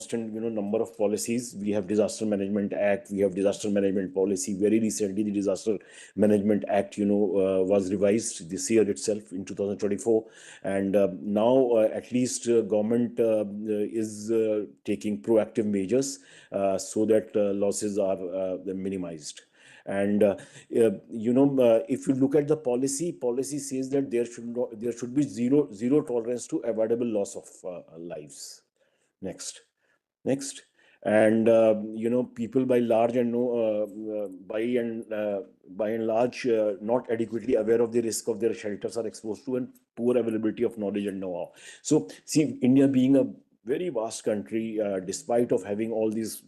constant, number of policies. We have Disaster Management Act, we have Disaster Management Policy. Very recently, the Disaster Management Act, was revised this year itself in 2024. And now, at least, government is taking proactive measures so that losses are minimized. And if you look at the policy says that there should be zero tolerance to avoidable loss of lives. Next. And people by large and no by and large not adequately aware of the risk of their shelters are exposed to, and poor availability of knowledge and know-how. So see, India being a very vast country, despite of having all these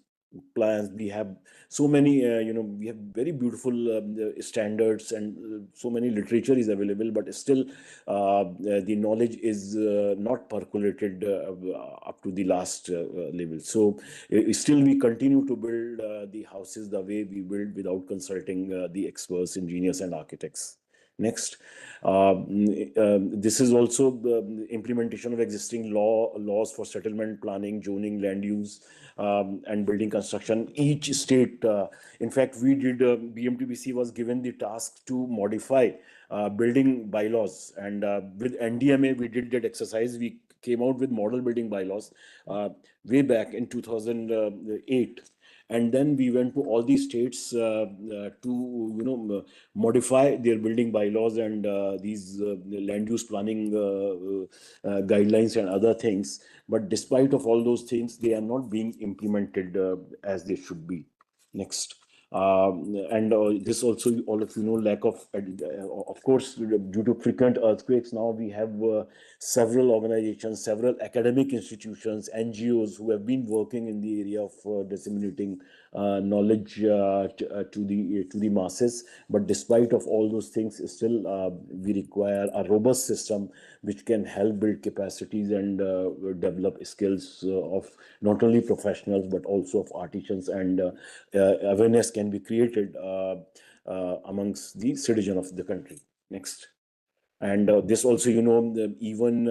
plans, we have so many we have very beautiful standards, and so many literature is available, but still the knowledge is not percolated up to the last level. So still we continue to build the houses the way we build, without consulting the experts, engineers and architects. Next. This is also the implementation of existing laws for settlement, planning, zoning, land use, and building construction. Each state, in fact, we did, BMTBC was given the task to modify building bylaws. And with NDMA, we did that exercise. We came out with model building bylaws way back in 2008. And then we went to all these states to modify their building bylaws and these land use planning guidelines and other things. But despite of all those things, they are not being implemented as they should be. Next. And this also, all of lack of course, due to frequent earthquakes. Now we have several organizations, several academic institutions, NGOs who have been working in the area of disseminating knowledge to the masses. But despite of all those things, still we require a robust system which can help build capacities and develop skills of not only professionals but also of artisans, and awareness can be created amongst the citizens of the country. Next. And this also, even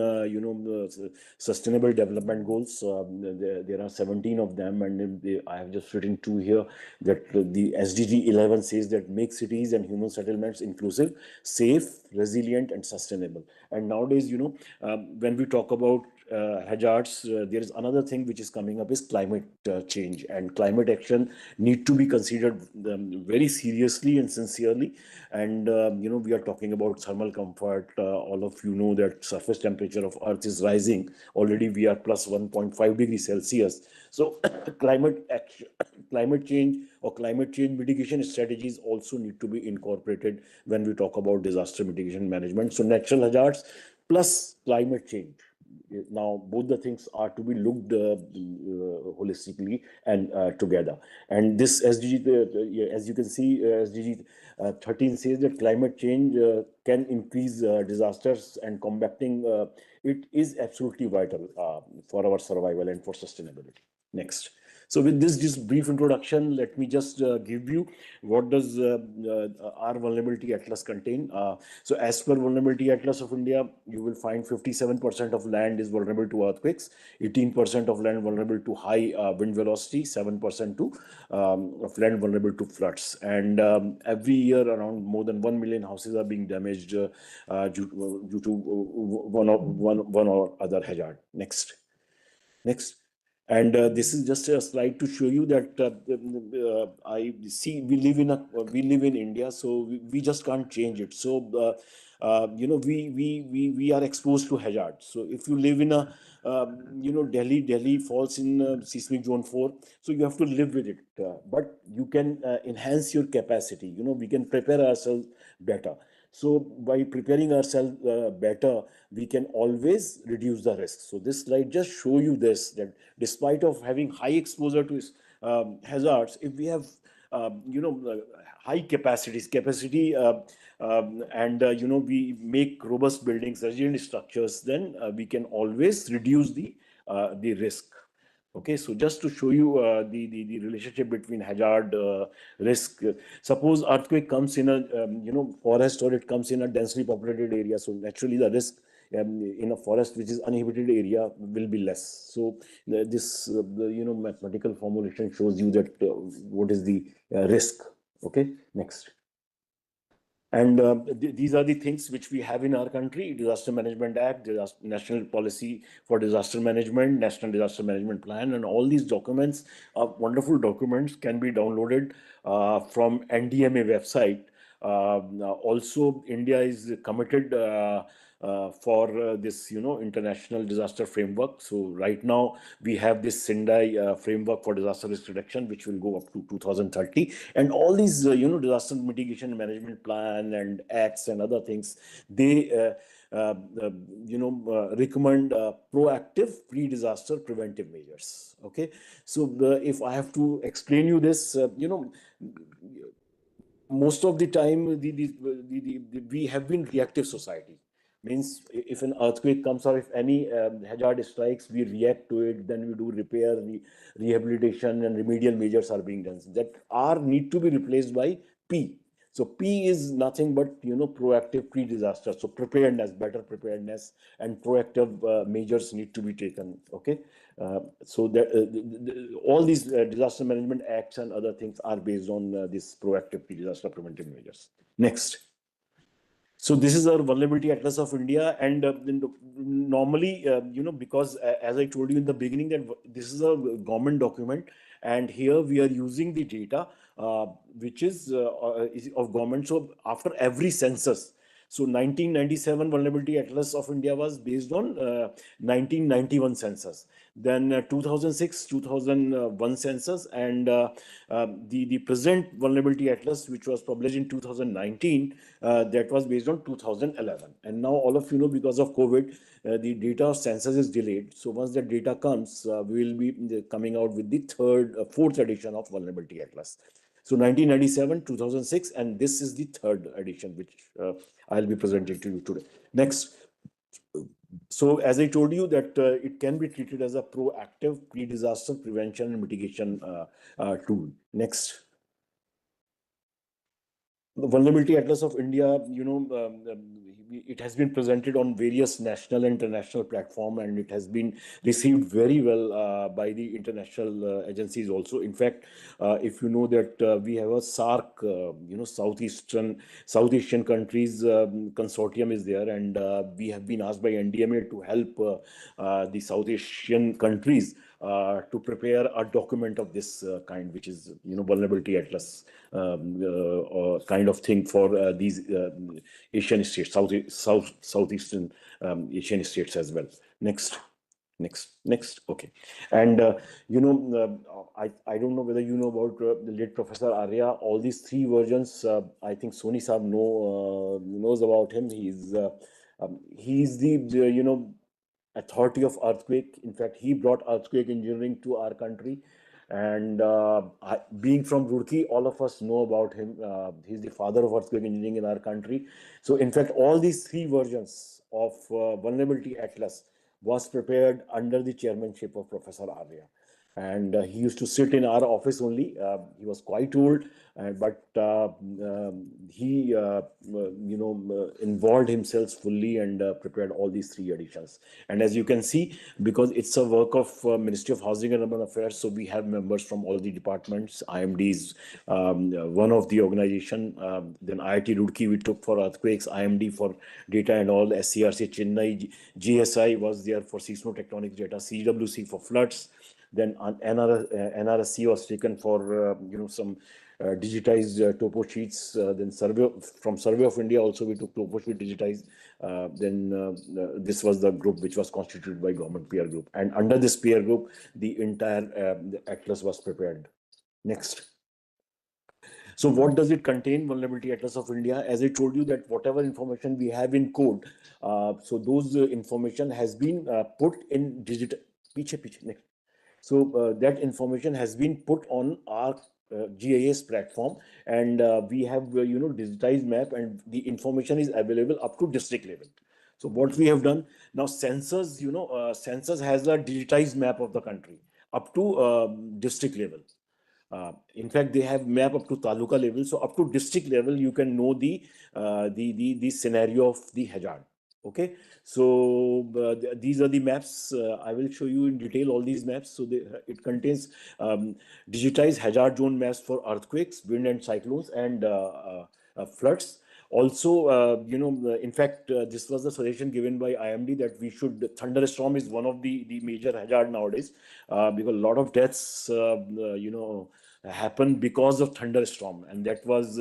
sustainable development goals, there are 17 of them, and I have just written 2 here, that the SDG 11 says that make cities and human settlements inclusive, safe, resilient, and sustainable. And nowadays, when we talk about hazards, there is another thing which is coming up, is climate change, and climate action need to be considered very seriously and sincerely. And we are talking about thermal comfort. All of you know that surface temperature of Earth is rising. Already we are plus 1.5 degrees Celsius. So climate change or climate change mitigation strategies also need to be incorporated when we talk about disaster mitigation management. So natural hazards plus climate change. Now, both the things are to be looked holistically and together. And this SDG, as you can see, SDG 13 says that climate change can increase disasters, and combating it is absolutely vital for our survival and for sustainability. Next. So with this just brief introduction, let me just give you what does our vulnerability atlas contain. So as per vulnerability atlas of India, you will find 57% of land is vulnerable to earthquakes, 18% of land vulnerable to high wind velocity, 7% of land vulnerable to floods. And every year around more than 1 million houses are being damaged due to one or other hazard. Next. And this is just a slide to show you that I see we live in India, so we just can't change it. So we are exposed to hazards. So if you live in a Delhi falls in seismic zone 4, so you have to live with it. But you can enhance your capacity. We can prepare ourselves better. So by preparing ourselves better, we can always reduce the risk. So this slide just show you this, that despite of having high exposure to hazards, if we have high capacity and we make robust buildings, resilient structures, then we can always reduce the risk. Okay, so just to show you the relationship between hazard risk. Suppose earthquake comes in a forest, or it comes in a densely populated area, so naturally the risk in a forest which is uninhabited area will be less. So this mathematical formulation shows you that what is the risk. Okay, next. And these are the things which we have in our country: Disaster Management Act, National Policy for Disaster Management, National Disaster Management Plan, and all these documents are wonderful documents, can be downloaded from NDMA website. Also, India is committed for this, international disaster framework. So right now we have this Sendai framework for disaster risk reduction, which will go up to 2030, and all these, disaster mitigation and management plan and acts and other things, they recommend proactive pre-disaster preventive measures. Okay, so if I have to explain you this, most of the time we have been reactive society. Means if an earthquake comes or if any hazard strikes, we react to it, then we do repair, rehabilitation, and remedial measures are being done that are need to be replaced by P. So P is nothing but proactive pre-disaster. So preparedness, better preparedness, and proactive measures need to be taken. Okay, so that all these disaster management acts and other things are based on this proactive pre-disaster preventive measures. Next. So this is our vulnerability atlas of India, and normally, because as I told you in the beginning, that this is a government document, and here we are using the data which is of government. So after every census, so 1997 vulnerability atlas of India was based on 1991 census. Then 2006, 2001 census, and the present vulnerability atlas, which was published in 2019, that was based on 2011. And now all of you know, because of COVID, the data of census is delayed. So once the data comes, we will be coming out with the fourth edition of vulnerability atlas. So 1997, 2006, and this is the third edition, which I'll be presenting to you today. Next. So as I told you that it can be treated as a proactive pre-disaster prevention and mitigation tool. Next. The Vulnerability Atlas of India, it has been presented on various national and international platform, and it has been received very well by the international agencies also. In fact, if you know that we have a SARC, South Asian countries consortium is there, and we have been asked by NDMA to help the South Asian countries to prepare a document of this kind, which is vulnerability atlas kind of thing for these Asian states, southeastern Asian states as well. Next. Okay. And I don't know whether you know about the late Professor Arya. All these three versions, I think Soni Saab knows about him. He's the authority of earthquake. In fact, he brought earthquake engineering to our country. And being from Roorkee, all of us know about him. He's the father of earthquake engineering in our country. So in fact, all these three versions of Vulnerability Atlas was prepared under the chairmanship of Professor Arya. And he used to sit in our office only. He was quite old, but he involved himself fully and prepared all these three editions. And as you can see, because it's a work of Ministry of Housing and Urban Affairs, so we have members from all the departments. IMD is one of the organization. Then IIT Roorkee we took for earthquakes, IMD for data and all, SCRC Chennai, GSI was there for seismotectonics data, CWC for floods. Then NRSC was taken for some digitized topo sheets. Then Survey of India also we took topo sheet digitized. Then this was the group which was constituted by government peer group, and under this peer group, the entire the atlas was prepared. Next. So what does it contain? Vulnerability Atlas of India. As I told you that whatever information we have in code, so those information has been put in digital. Next. So that information has been put on our GIS platform, and we have digitized map, and the information is available up to district level. So what we have done now, census has a digitized map of the country up to district level. In fact, they have map up to taluka level. So up to district level, you can know the scenario of the hazard. Okay, so these are the maps. I will show you in detail all these maps. So it contains digitized hazard zone maps for earthquakes, wind and cyclones, and floods. Also, in fact, this was the suggestion given by IMD that we should, thunderstorm is one of the major hazard nowadays, because a lot of deaths, happen because of thunderstorm, and that was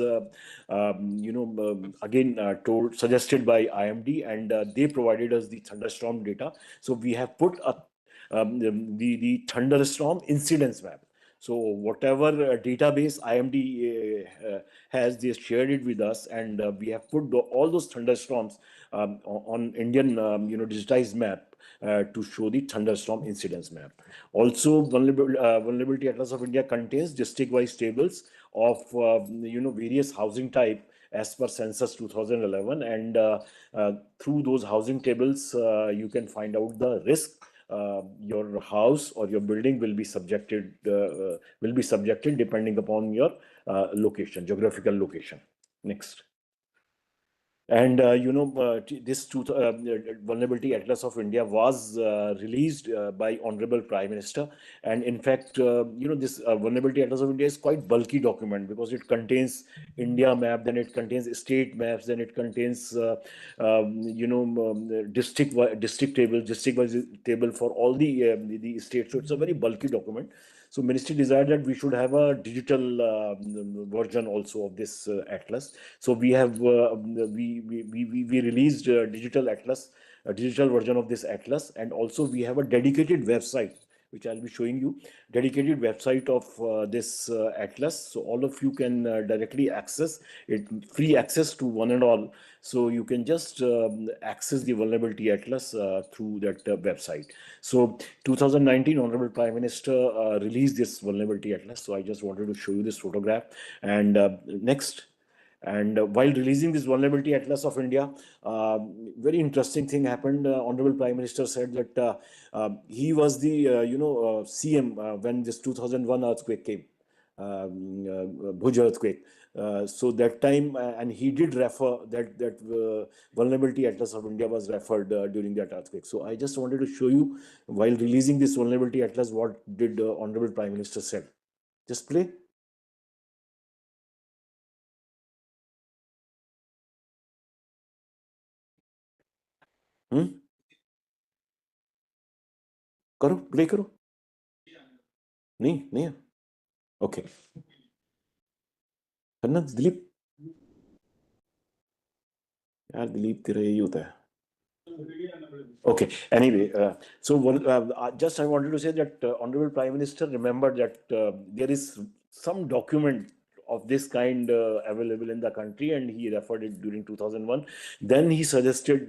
again told suggested by IMD, and they provided us the thunderstorm data. So we have put a the thunderstorm incidence map. So whatever database IMD has, they shared it with us, and we have put all those thunderstorms on Indian digitized map to show the thunderstorm incidence map. Also, vulnerability atlas of India contains district-wise tables of various housing type as per census 2011, and through those housing tables you can find out the risk your house or your building will be subjected depending upon your geographical location. Next. And this vulnerability atlas of India was released by Honorable Prime Minister. And in fact, this vulnerability atlas of India is quite bulky document because it contains India map, then it contains state maps, then it contains district table for all the states. So it's a very bulky document. So Ministry desired that we should have a digital version also of this atlas. So we have we released digital atlas, a digital version of this atlas, and also we have a dedicated website which I'll be showing you, dedicated website of this atlas. So all of you can directly access it, free access to one and all. So you can just access the vulnerability atlas through that website. So 2019, Honorable Prime Minister released this vulnerability atlas. So I just wanted to show you this photograph. And next. And while releasing this vulnerability atlas of India, very interesting thing happened. Honorable Prime Minister said that he was the CM when this 2001 earthquake came, Bhuj earthquake. So that time, and he did refer that vulnerability atlas of India was referred during that earthquake. So I just wanted to show you, while releasing this vulnerability atlas, what did Honorable Prime Minister said. Just play. Hmm? करो play करो नहीं नहीं okay करना दिलीप यार दिलीप तेरा यही होता है Okay. Anyway, just I wanted to say that Honorable Prime Minister remembered that there is some document of this kind available in the country, and he referred it during 2001. Then he suggested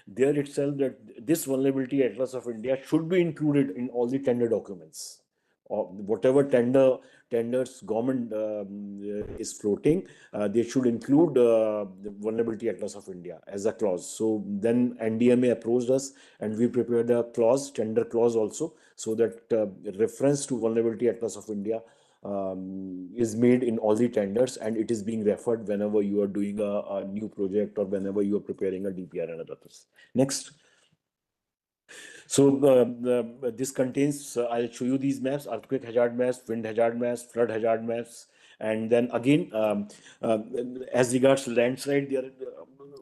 there itself that this vulnerability atlas of India should be included in all the tender documents. Whatever tenders government is floating, they should include the vulnerability atlas of India as a clause. So then NDMA approached us, and we prepared a clause, tender clause also, so that reference to vulnerability atlas of India is made in all the tenders, and it is being referred whenever you are doing a new project or whenever you are preparing a DPR and others. Next. So this contains, I'll show you these maps: earthquake hazard maps, wind hazard maps, flood hazard maps. And then again, as regards landslide, there a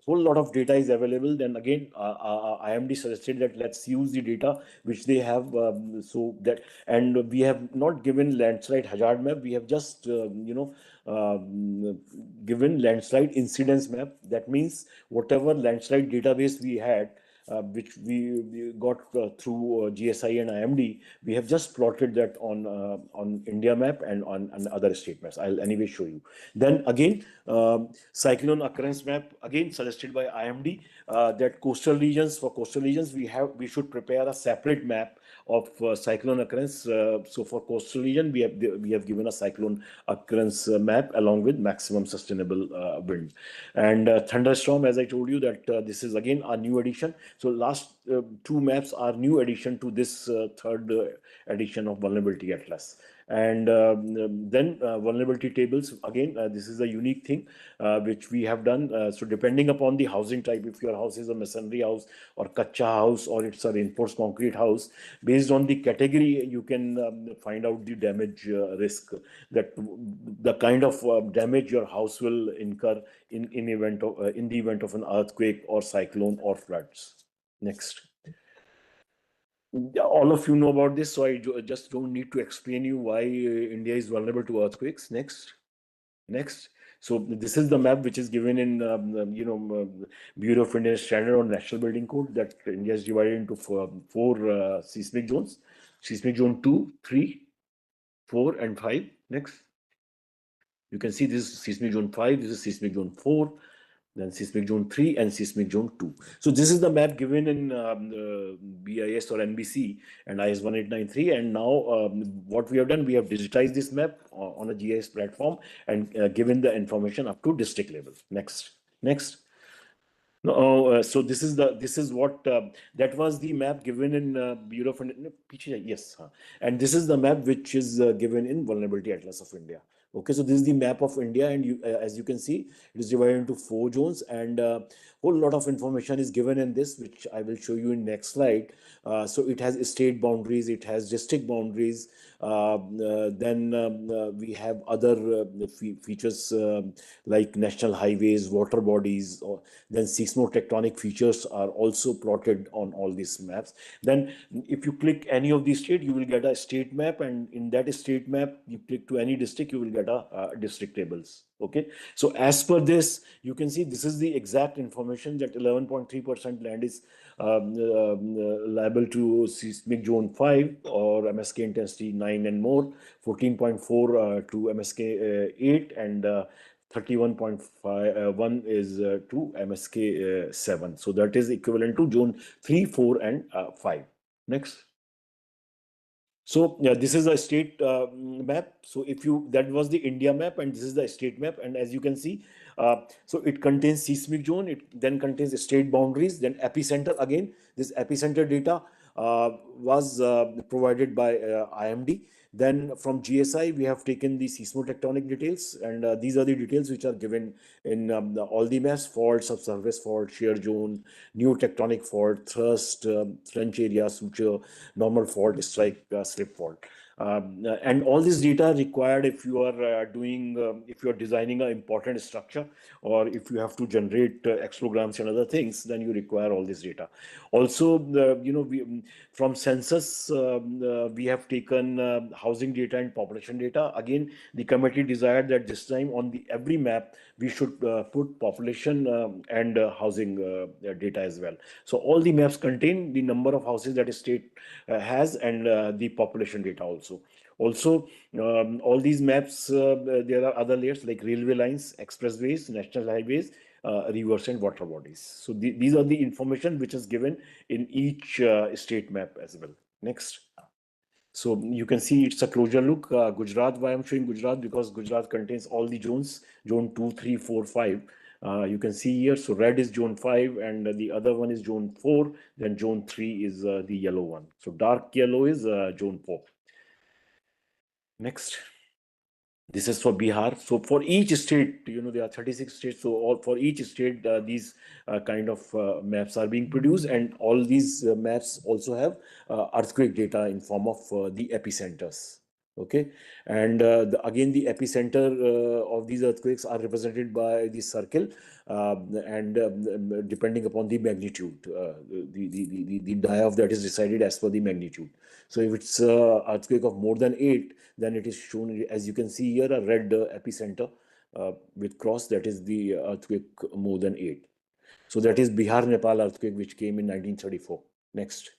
whole lot of data is available. Then again, IMD suggested that let's use the data which they have, so that, and we have not given landslide hazard map. We have just, given landslide incidence map. That means whatever landslide database we had, which we got through GSI and IMD, we have just plotted that on India map and on other state maps. I'll anyway show you. Then again, cyclone occurrence map, again suggested by IMD, that for coastal regions we should prepare a separate map of cyclone occurrence. So for coastal region, we have given a cyclone occurrence map along with maximum sustainable wind. And thunderstorm, as I told you, that this is again a new addition. So last two maps are new addition to this third edition of vulnerability atlas. And then vulnerability tables, again, this is a unique thing which we have done. So depending upon the housing type, if your house is a masonry house or kacha house or it's a reinforced concrete house, based on the category, you can find out the damage risk, that the kind of damage your house will incur in the event of an earthquake or cyclone or floods. Next. Yeah, all of you know about this, so I just don't need to explain you why India is vulnerable to earthquakes. Next. Next. So this is the map which is given in Bureau of Indian Standard on National Building Code, that India is divided into four seismic zones: seismic zone 2, 3, 4, and 5. Next. You can see this is seismic zone 5, this is seismic zone 4, then seismic zone 3 and seismic zone 2. So this is the map given in BIS or NBC and IS 1893. And now what we have done, we have digitized this map on a GIS platform and given the information up to district level. Next. Next. No, so this is what that was the map given in Bureau of Indian, yes, and this is the map which is given in Vulnerability Atlas of India. Okay, so this is the map of India, and as you can see, it is divided into four zones, and whole lot of information is given in this, which I will show you in next slide. So it has state boundaries, it has district boundaries. Then we have other features like national highways, water bodies, or then seismotectonic features are also plotted on all these maps. Then if you click any of these state, you will get a state map, and in that state map, you click to any district, you will get a district tables. Okay, so as per this, you can see this is the exact information that 11.3% land is liable to seismic zone 5 or MSK intensity 9 and more, 14.4 to MSK 8, and 31.1 is to MSK 7. So that is equivalent to zone 3, 4, and 5. Next. So yeah, this is a state map. So if you, that was the India map, and this is the state map. And as you can see, so it contains seismic zone, it then contains the state boundaries, then epicenter. Again, this epicenter data was provided by IMD. Then from GSI, we have taken the seismotectonic details, and these are the details which are given in all the maps: fault, subsurface fault, shear zone, new tectonic fault, thrust, trench area, suture, normal fault, strike, slip fault. And all this data required if you are if you are designing an important structure, or if you have to generate explograms and other things, then you require all this data. Also, from census, we have taken housing data and population data. Again, the committee desired that this time on the every map, we should put population and housing data as well. So all the maps contain the number of houses that a state has, and the population data also. Also, all these maps, there are other layers like railway lines, expressways, national highways, rivers, and water bodies. So these are the information which is given in each state map as well. Next. So you can see it's a closure look. Gujarat, why I'm showing Gujarat? Because Gujarat contains all the zones, zone 2, 3, 4, 5. You can see here, so red is zone 5, and the other one is zone 4, then zone 3 is the yellow one. So dark yellow is zone 4. Next. This is for Bihar. So for each state, there are 36 states. So all for each state, these kind of maps are being produced, and all these maps also have earthquake data in form of the epicenters. Okay, and again, the epicenter of these earthquakes are represented by the circle, and depending upon the magnitude, the die of that is decided as per the magnitude. So if it's earthquake of more than 8, then it is shown, as you can see here, a red epicenter with cross, that is the earthquake more than 8. So that is Bihar Nepal earthquake, which came in 1934. Next.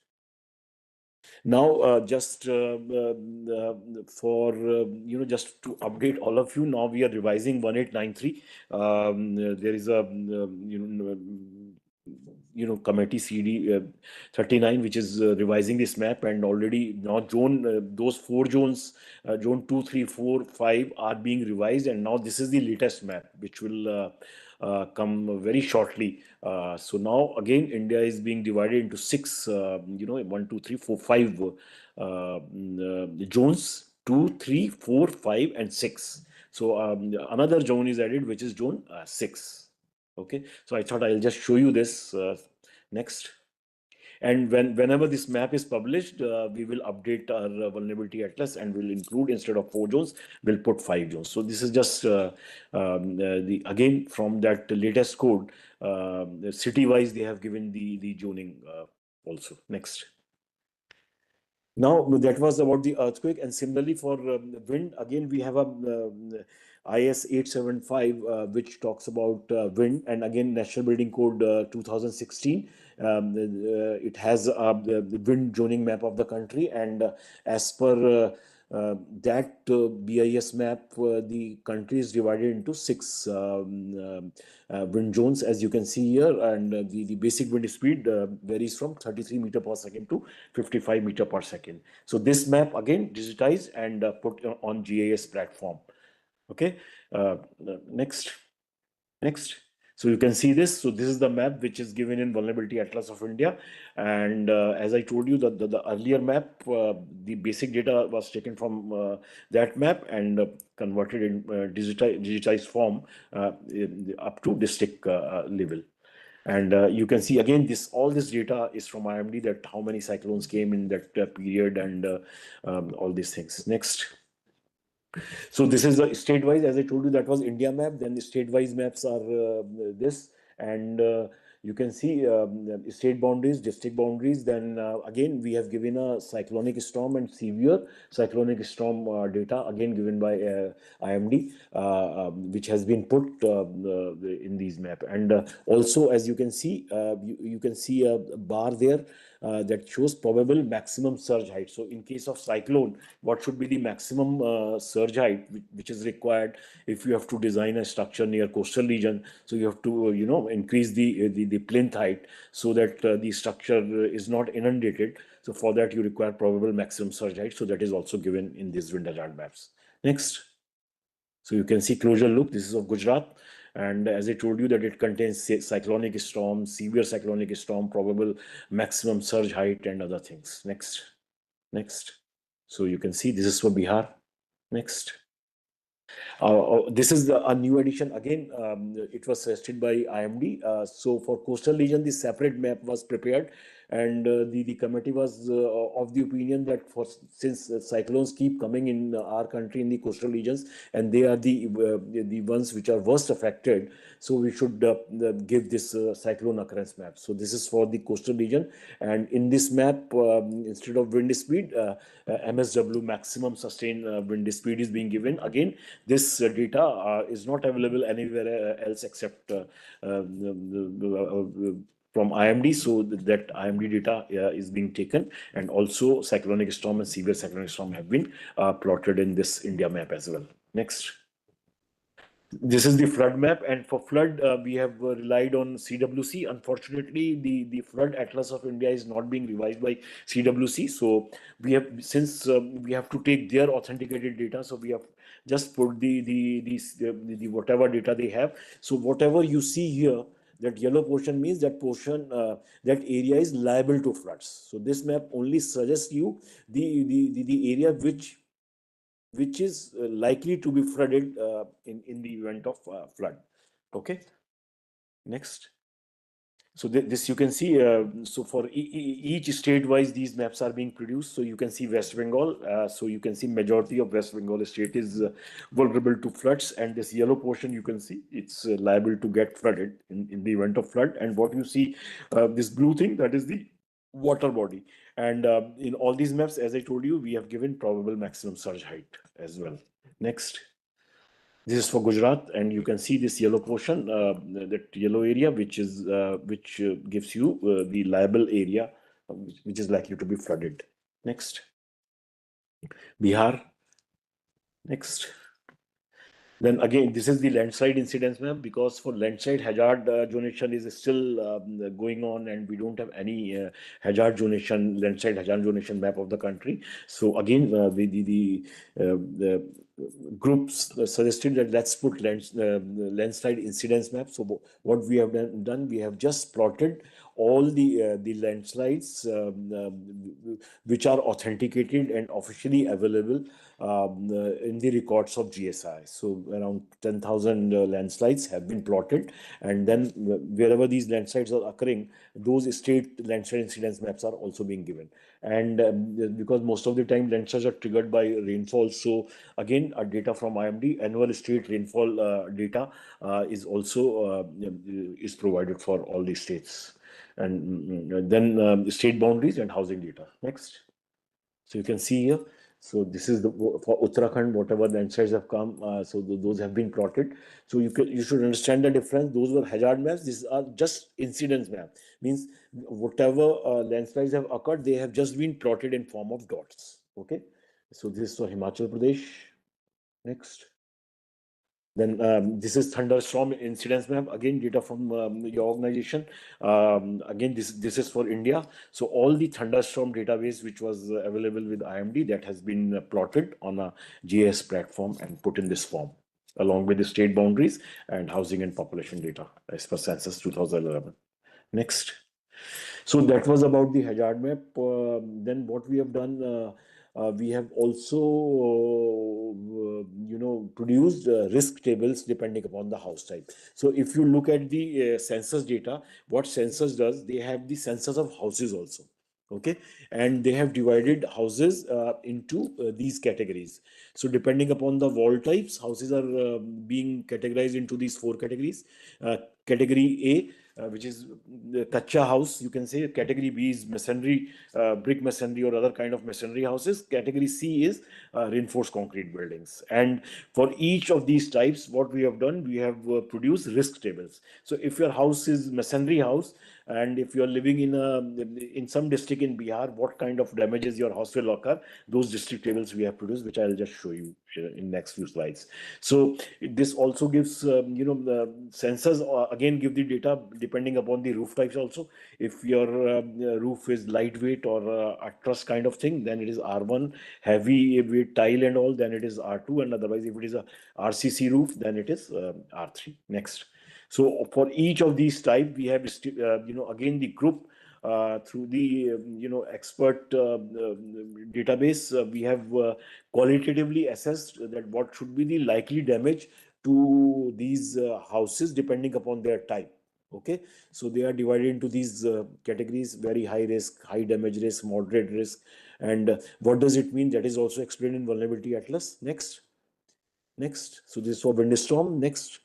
Now, just for just to update all of you, now we are revising 1893. There is a committee CD 39, which is revising this map, and already now those four zones, zone 2, 3, 4, 5 are being revised, and now this is the latest map which will come very shortly. So now again India is being divided into six, 1, 2, 3, 4, 5 zones: 2, 3, 4, 5, and 6. So another zone is added, which is zone 6. Okay, so I thought I'll just show you this. Next. And whenever this map is published, we will update our vulnerability atlas, and we'll include, instead of 4 zones, we'll put 5 zones. So this is just the again from that latest code. City wise, they have given the zoning also. Next. Now, that was about the earthquake, and similarly for wind, again we have a IS 875, which talks about wind, and again National Building Code 2016. It has the wind zoning map of the country, and as per that BIS map, the country is divided into six wind zones, as you can see here, and the basic wind speed varies from 33 meter per second to 55 meter per second. So this map again digitized and put on GIS platform. Okay, next. So you can see this. So this is the map which is given in Vulnerability Atlas of India. And as I told you, the earlier map, the basic data was taken from that map and converted in digitized form up to district level. And you can see again, all this data is from IMD, that how many cyclones came in that period, and all these things. Next. So this is the state-wise, as I told you, that was India map. Then the state-wise maps are this, and you can see state boundaries, district boundaries. Then again, we have given a cyclonic storm and severe cyclonic storm data, again given by IMD, which has been put in these map. And also, as you can see, you can see a bar there that shows probable maximum surge height. So in case of cyclone, what should be the maximum surge height which is required if you have to design a structure near coastal region? So you have to increase the plinth height so that the structure is not inundated. So for that you require probable maximum surge height. So that is also given in these wind hazard maps. Next. So you can see closure loop. This is of Gujarat. And as I told you, that it contains cyclonic storm, severe cyclonic storm, probable maximum surge height, and other things. Next. Next. So you can see this is for Bihar. Next. This is a new edition. Again, it was suggested by IMD. So for coastal region, the separate map was prepared, and the committee was of the opinion that since cyclones keep coming in our country in the coastal regions, and they are the ones which are worst affected, so we should give this cyclone occurrence map. So this is for the coastal region, and in this map, instead of wind speed, MSW, maximum sustained wind speed, is being given. Again, this data is not available anywhere else except from IMD, so that IMD data is being taken, and also cyclonic storm and severe cyclonic storm have been plotted in this India map as well. Next. This is the flood map, and for flood, we have relied on CWC. Unfortunately, the flood atlas of India is not being revised by CWC. So we have, since we have to take their authenticated data, so we have just put the whatever data they have. So whatever you see here, that yellow portion means that portion, that area is liable to floods. So this map only suggests you the area which is likely to be flooded in the event of flood. Okay. Next. So this you can see. So for each state-wise, these maps are being produced. So you can see West Bengal. So you can see majority of West Bengal state is vulnerable to floods, and this yellow portion you can see it's liable to get flooded in the event of flood. And what you see, this blue thing, that is the water body. And in all these maps, as I told you, we have given probable maximum surge height as well. Next. This is for Gujarat, and you can see this yellow portion, that yellow area, which gives you the liable area, which is likely to be flooded. Next. Bihar. Next. Then again, this is the landslide incidence map, because for landslide hazard zonation is still going on, and we don't have any hazard zonation, landslide hazard zonation map of the country. So again, the groups suggested that let's put landslide incidence map. So what we have done, we have just plotted all the landslides which are authenticated and officially available in the records of GSI. So around 10,000 landslides have been plotted, and then wherever these landslides are occurring, those state landslide incidence maps are also being given. And because most of the time landslides are triggered by rainfall, so again, data from IMD, annual state rainfall data is also is provided for all the states. And then state boundaries and housing data. Next. So you can see here. So this is the for Uttarakhand, whatever landslides have come. So those have been plotted. So you should understand the difference. Those were hazard maps. These are just incidence map. Means whatever landslides have occurred, they have just been plotted in form of dots. Okay. So this is for Himachal Pradesh. Next. Then this is thunderstorm incidence map. Again, data from your organization. Again, this is for India. So all the thunderstorm database which was available with IMD, that has been plotted on a GIS platform and put in this form, along with the state boundaries and housing and population data as per census 2011. Next. So that was about the hazard map. Then what we have done, we have also, produced risk tables depending upon the house type. So if you look at the census data, what census does, they have the census of houses also. Okay, and they have divided houses into these categories. So depending upon the wall types, houses are being categorized into these four categories. Category A, which is the kacha house, you can say. Category B is masonry, brick masonry or other kind of masonry houses. Category C is reinforced concrete buildings. And for each of these types, what we have done, we have produced risk tables. So if your house is masonry house, and if you are living in some district in Bihar, what kind of damages your house will occur, those district tables we have produced, which I'll just show you in next few slides. So this also gives, the sensors again give the data depending upon the roof types also. If your roof is lightweight or a truss kind of thing, then it is R1. Heavy weight tile and all, then it is R2. And otherwise, if it is a RCC roof, then it is R3. Next. So for each of these type, we have, again the group through the expert database. We have qualitatively assessed that what should be the likely damage to these houses depending upon their type. Okay, so they are divided into these categories: very high risk, high damage risk, moderate risk. And what does it mean? That is also explained in vulnerability atlas. Next. So this is for windstorm. Next.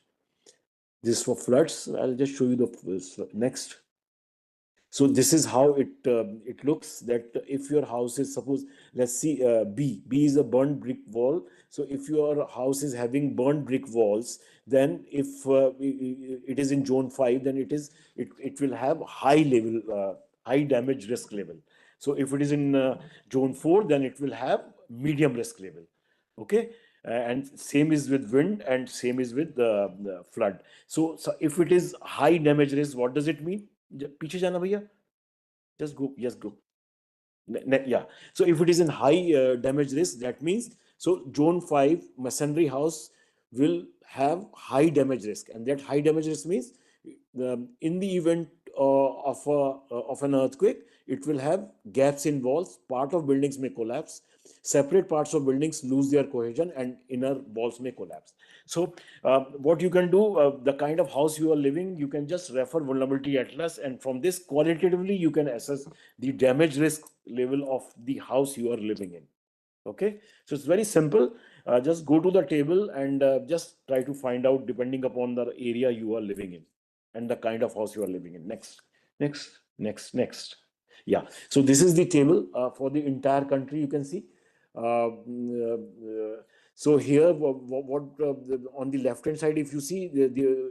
This is for floods. I'll just show you the next. So this is how it looks. That if your house is, suppose, let's see, B is a burnt brick wall. So if your house is having burnt brick walls, then if it is in zone 5, then it will have high level, high damage risk level. So if it is in zone 4, then it will have medium risk level. Okay. And same is with wind, and same is with the flood. So if it is high damage risk, what does it mean? पीछे जाना भैया, just go. Yeah. So if it is in high damage risk, that means, so zone 5 masonry house will have high damage risk, and that high damage risk means in the event of an earthquake, it will have gaps in walls. Part of buildings may collapse. Separate parts of buildings lose their cohesion, and inner walls may collapse. So what you can do, the kind of house you are living, you can just refer vulnerability atlas, and from this qualitatively you can assess the damage risk level of the house you are living in. Okay, so it's very simple. Just go to the table and just try to find out depending upon the area you are living in and the kind of house you are living in. Next. Yeah, so this is the table for the entire country. You can see. So here, on the left hand side, if you see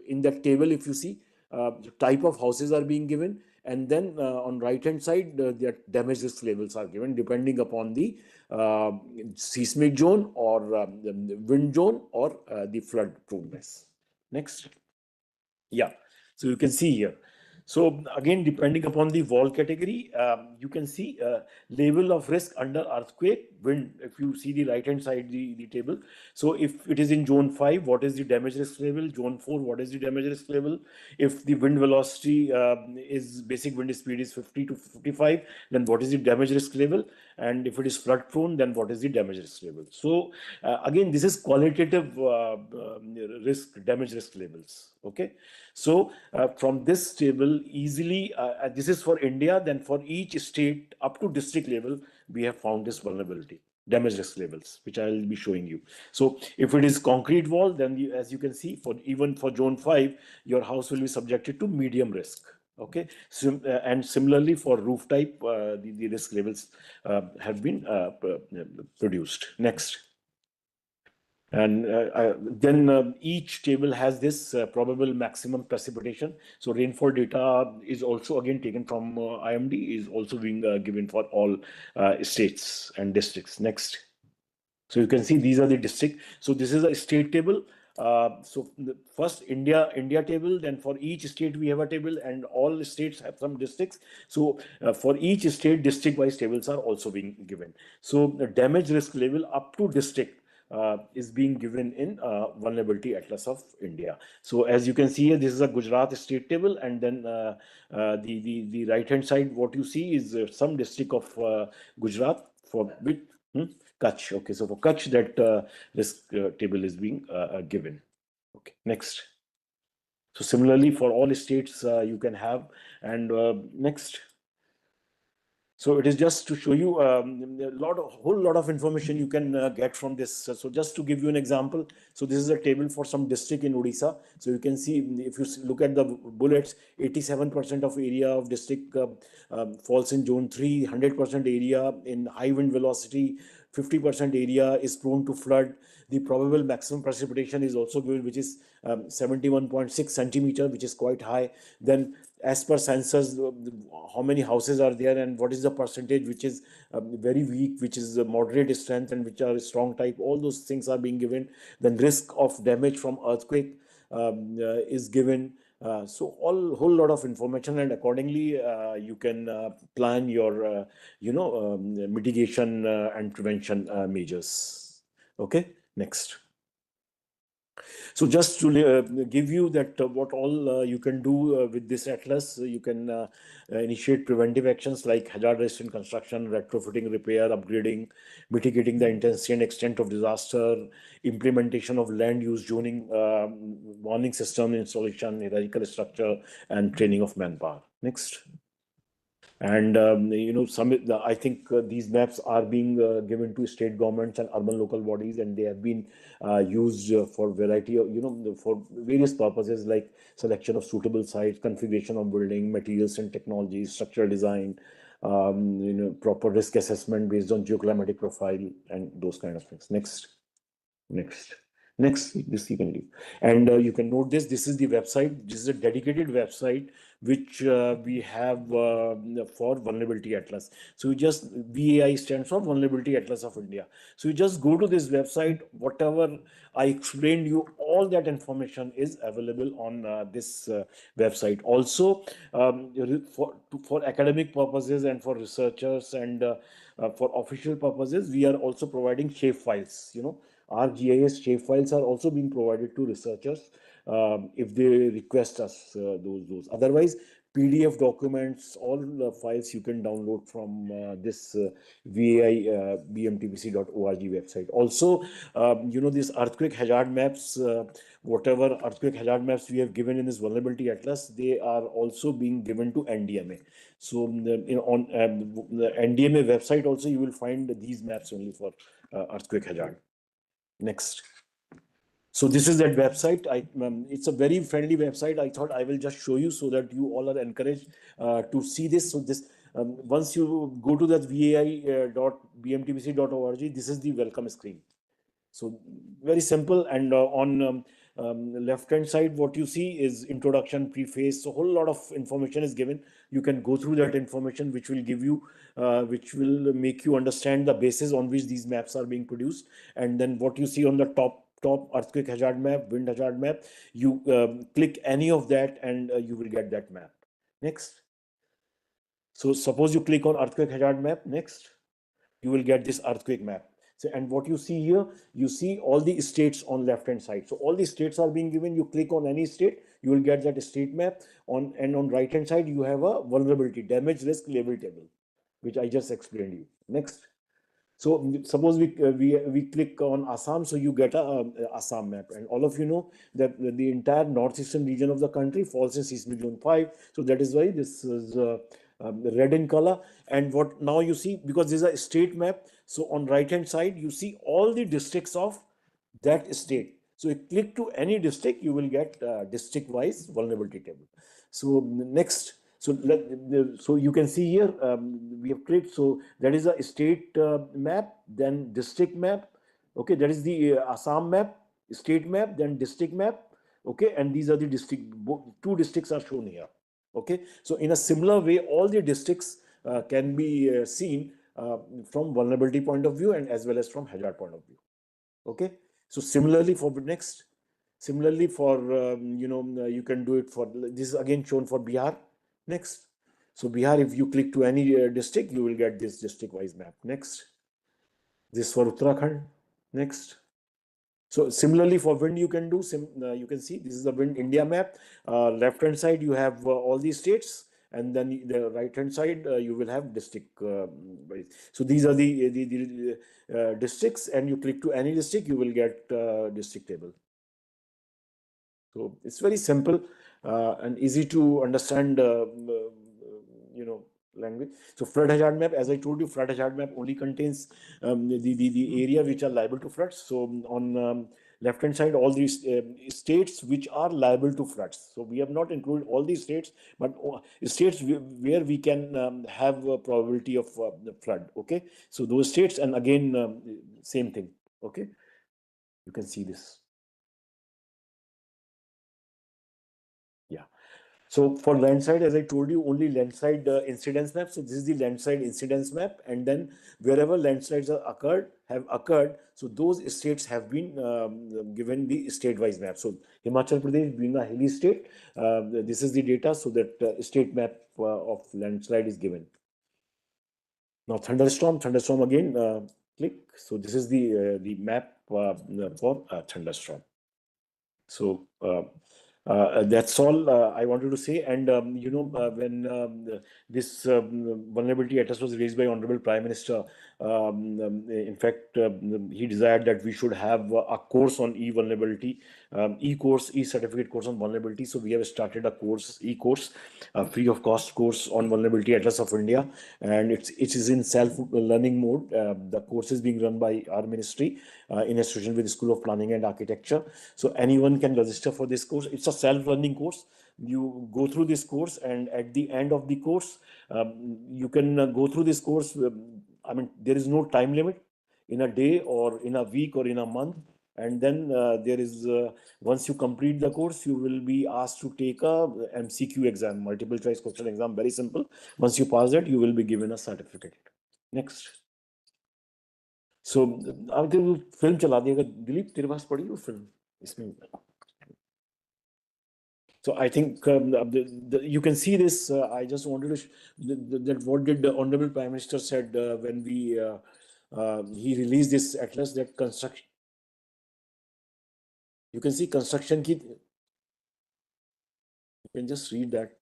in that table, if you see, type of houses are being given, and then on right hand side the damage risk levels are given depending upon the seismic zone or the wind zone or the flood proneness. Next. Yeah, so you can see here. So again, depending upon the wall category, you can see level of risk under earthquake, wind. If you see the right hand side, the table. So if it is in zone 5, what is the damage risk level? Zone 4, what is the damage risk level? If the wind velocity is basic wind speed is 50 to 55, then what is the damage risk level? And if it is flood prone, then what is the damage risk level? So again, this is qualitative risk, damage risk levels. Okay. So from this table, easily, this is for India, then for each state up to district level, we have found this vulnerability, damage risk levels, which I will be showing you. So if it is concrete wall, then as you can see, for even for zone 5, your house will be subjected to medium risk. Okay, and similarly for roof type, the risk levels have been produced. Next. And then each table has this probable maximum precipitation. So rainfall data is also again taken from IMD, is also being given for all states and districts. Next. So you can see these are the district. So this is a state table. So the first India table, then for each state we have a table, and all states have some districts. So for each state, district wise tables are also being given. So the damage risk level up to district is being given in Vulnerability Atlas of India. So as you can see here, this is a Gujarat state table, and then the right hand side, what you see is some district of Gujarat for which. Kutch. Okay, so for Kutch, that risk table is being given. Okay, next. So similarly, for all states, you can have. And next. So it is just to show you whole lot of information you can get from this. So just to give you an example, so this is a table for some district in Odisha. So you can see if you look at the bullets, 87% of area of district falls in zone 3, 100% area in high wind velocity, 50% area is prone to flood. The probable maximum precipitation is also given, which is 71.6 centimeter, which is quite high. Then as per census, how many houses are there and what is the percentage which is very weak, which is moderate strength, and which are strong type. All those things are being given. Then risk of damage from earthquake is given. So whole lot of information, and accordingly you can plan your mitigation and prevention measures. Okay, next. So just to give you that what all you can do with this atlas, you can initiate preventive actions like hazard resistant construction, retrofitting, repair, upgrading, mitigating the intensity and extent of disaster, implementation of land use zoning, warning system installation, hierarchical structure, and training of manpower. Next. And I think these maps are being given to state governments and urban local bodies, and they have been used for variety of for various purposes like selection of suitable sites, configuration of building, materials and technologies, structural design, proper risk assessment based on geoclimatic profile, and those kind of things. Next. This you can leave. And you can note this. This is the website. This is a dedicated website which we have for Vulnerability Atlas. So you just, VAI stands for Vulnerability Atlas of India. So you just go to this website. Whatever I explained you, all that information is available on this website. Also, for academic purposes and for researchers and for official purposes, we are also providing shape files. Our GIS shape files are also being provided to researchers if they request us those. Otherwise, PDF documents, all the files you can download from this VAI bmtpc.org website. Also, these earthquake hazard maps, whatever earthquake hazard maps we have given in this vulnerability atlas, they are also being given to NDMA. So on the NDMA website also, you will find these maps only for earthquake hazard. Next. So this is that website. It's a very friendly website. I thought I will just show you so that you all are encouraged to see this. So this once you go to that vai.bmtbc.org, this is the welcome screen. So very simple. And on Left hand side, what you see is introduction, preface. So, a whole lot of information is given. You can go through that information, which will give you, which will make you understand the basis on which these maps are being produced. And then what you see on the top earthquake hazard map, wind hazard map, you click any of that, and you will get that map. Next. So suppose you click on earthquake hazard map. Next, you will get this earthquake map. So, and what you see here, you see all the states on left hand side. So all the states are being given. You click on any state, you will get that state map. On right hand side, you have a vulnerability, damage, risk, level table, which I just explained you. Next. So suppose we click on Assam, so you get a Assam map, and all of you know that the entire northeastern region of the country falls in seismic zone 5. So that is why this is red in color. And what now you see, because this is a state map, so on right hand side you see all the districts of that state. So you click to any district, you will get district wise vulnerability table. So next, so you can see here, we have clicked. So that is a state map, then district map. Okay, that is the Assam map, state map, then district map. Okay, and these are the district. Two districts are shown here. Okay, so in a similar way, all the districts can be seen from vulnerability point of view and as well as from hazard point of view. Okay, so similarly for next, similarly for you can do it for, this is again shown for Bihar. Next, so Bihar, if you click to any district, you will get this district wise map. Next, this for Uttarakhand. Next, so similarly for wind, you can do you can see this is the wind India map. Left hand side you have all these states, and then the right hand side you will have district. So these are the districts, and you click to any district, you will get district table. So it's very simple and easy to understand. Language. So flood hazard map, as I told you, flood hazard map only contains the area which are liable to floods. So on left hand side, all these states which are liable to floods. So we have not included all these states, but states where we can have a probability of the flood. Okay, so those states, and again same thing. Okay, you can see this. Yeah. So for landslide, as I told you, only landslide incidence map. So this is the landslide incidence map, and then wherever landslides have occurred, so those states have been given the state-wise map. So Himachal Pradesh being a hilly state, this is the data, so that state map of landslide is given. Now thunderstorm again. Click. So this is the map for thunderstorm. So that's all I wanted to say. And when this vulnerability atlas was raised by Honorable Prime Minister, in fact, he desired that we should have a course on e-vulnerability, e-certificate course on vulnerability. So we have started a course, e-course, free of cost course on vulnerability atlas of India, and it is in self-learning mode. The course is being run by our ministry in association with the School of Planning and Architecture. So anyone can register for this course. It's a self-learning course. You go through this course, and at the end of the course, you can go through this course. I mean, there is no time limit in a day or in a week or in a month. And then there is, once you complete the course, you will be asked to take a MCQ exam, multiple choice question exam, very simple. Once you pass that, you will be given a certificate. Next. सो अब तेरे film चला दी, अगर दिलीप तेरे पास पड़ी वो film इसमें. So I think you can see this. I just wanted to that what did the Honorable Prime Minister said when he released this atlas, that construction. You can see construction ki. You can just read that.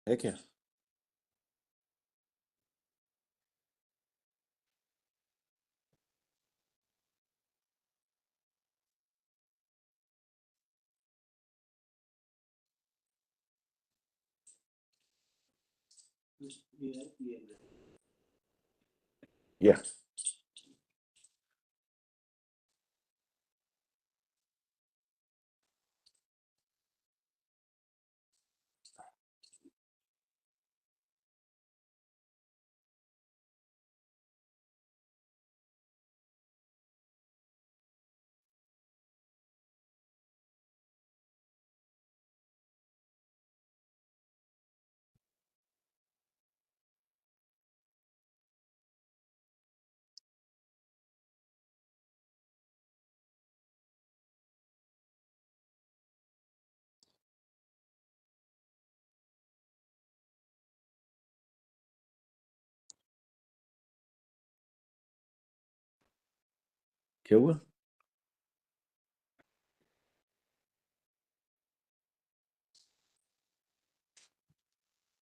है क्या? Yeah. क्या हुआ?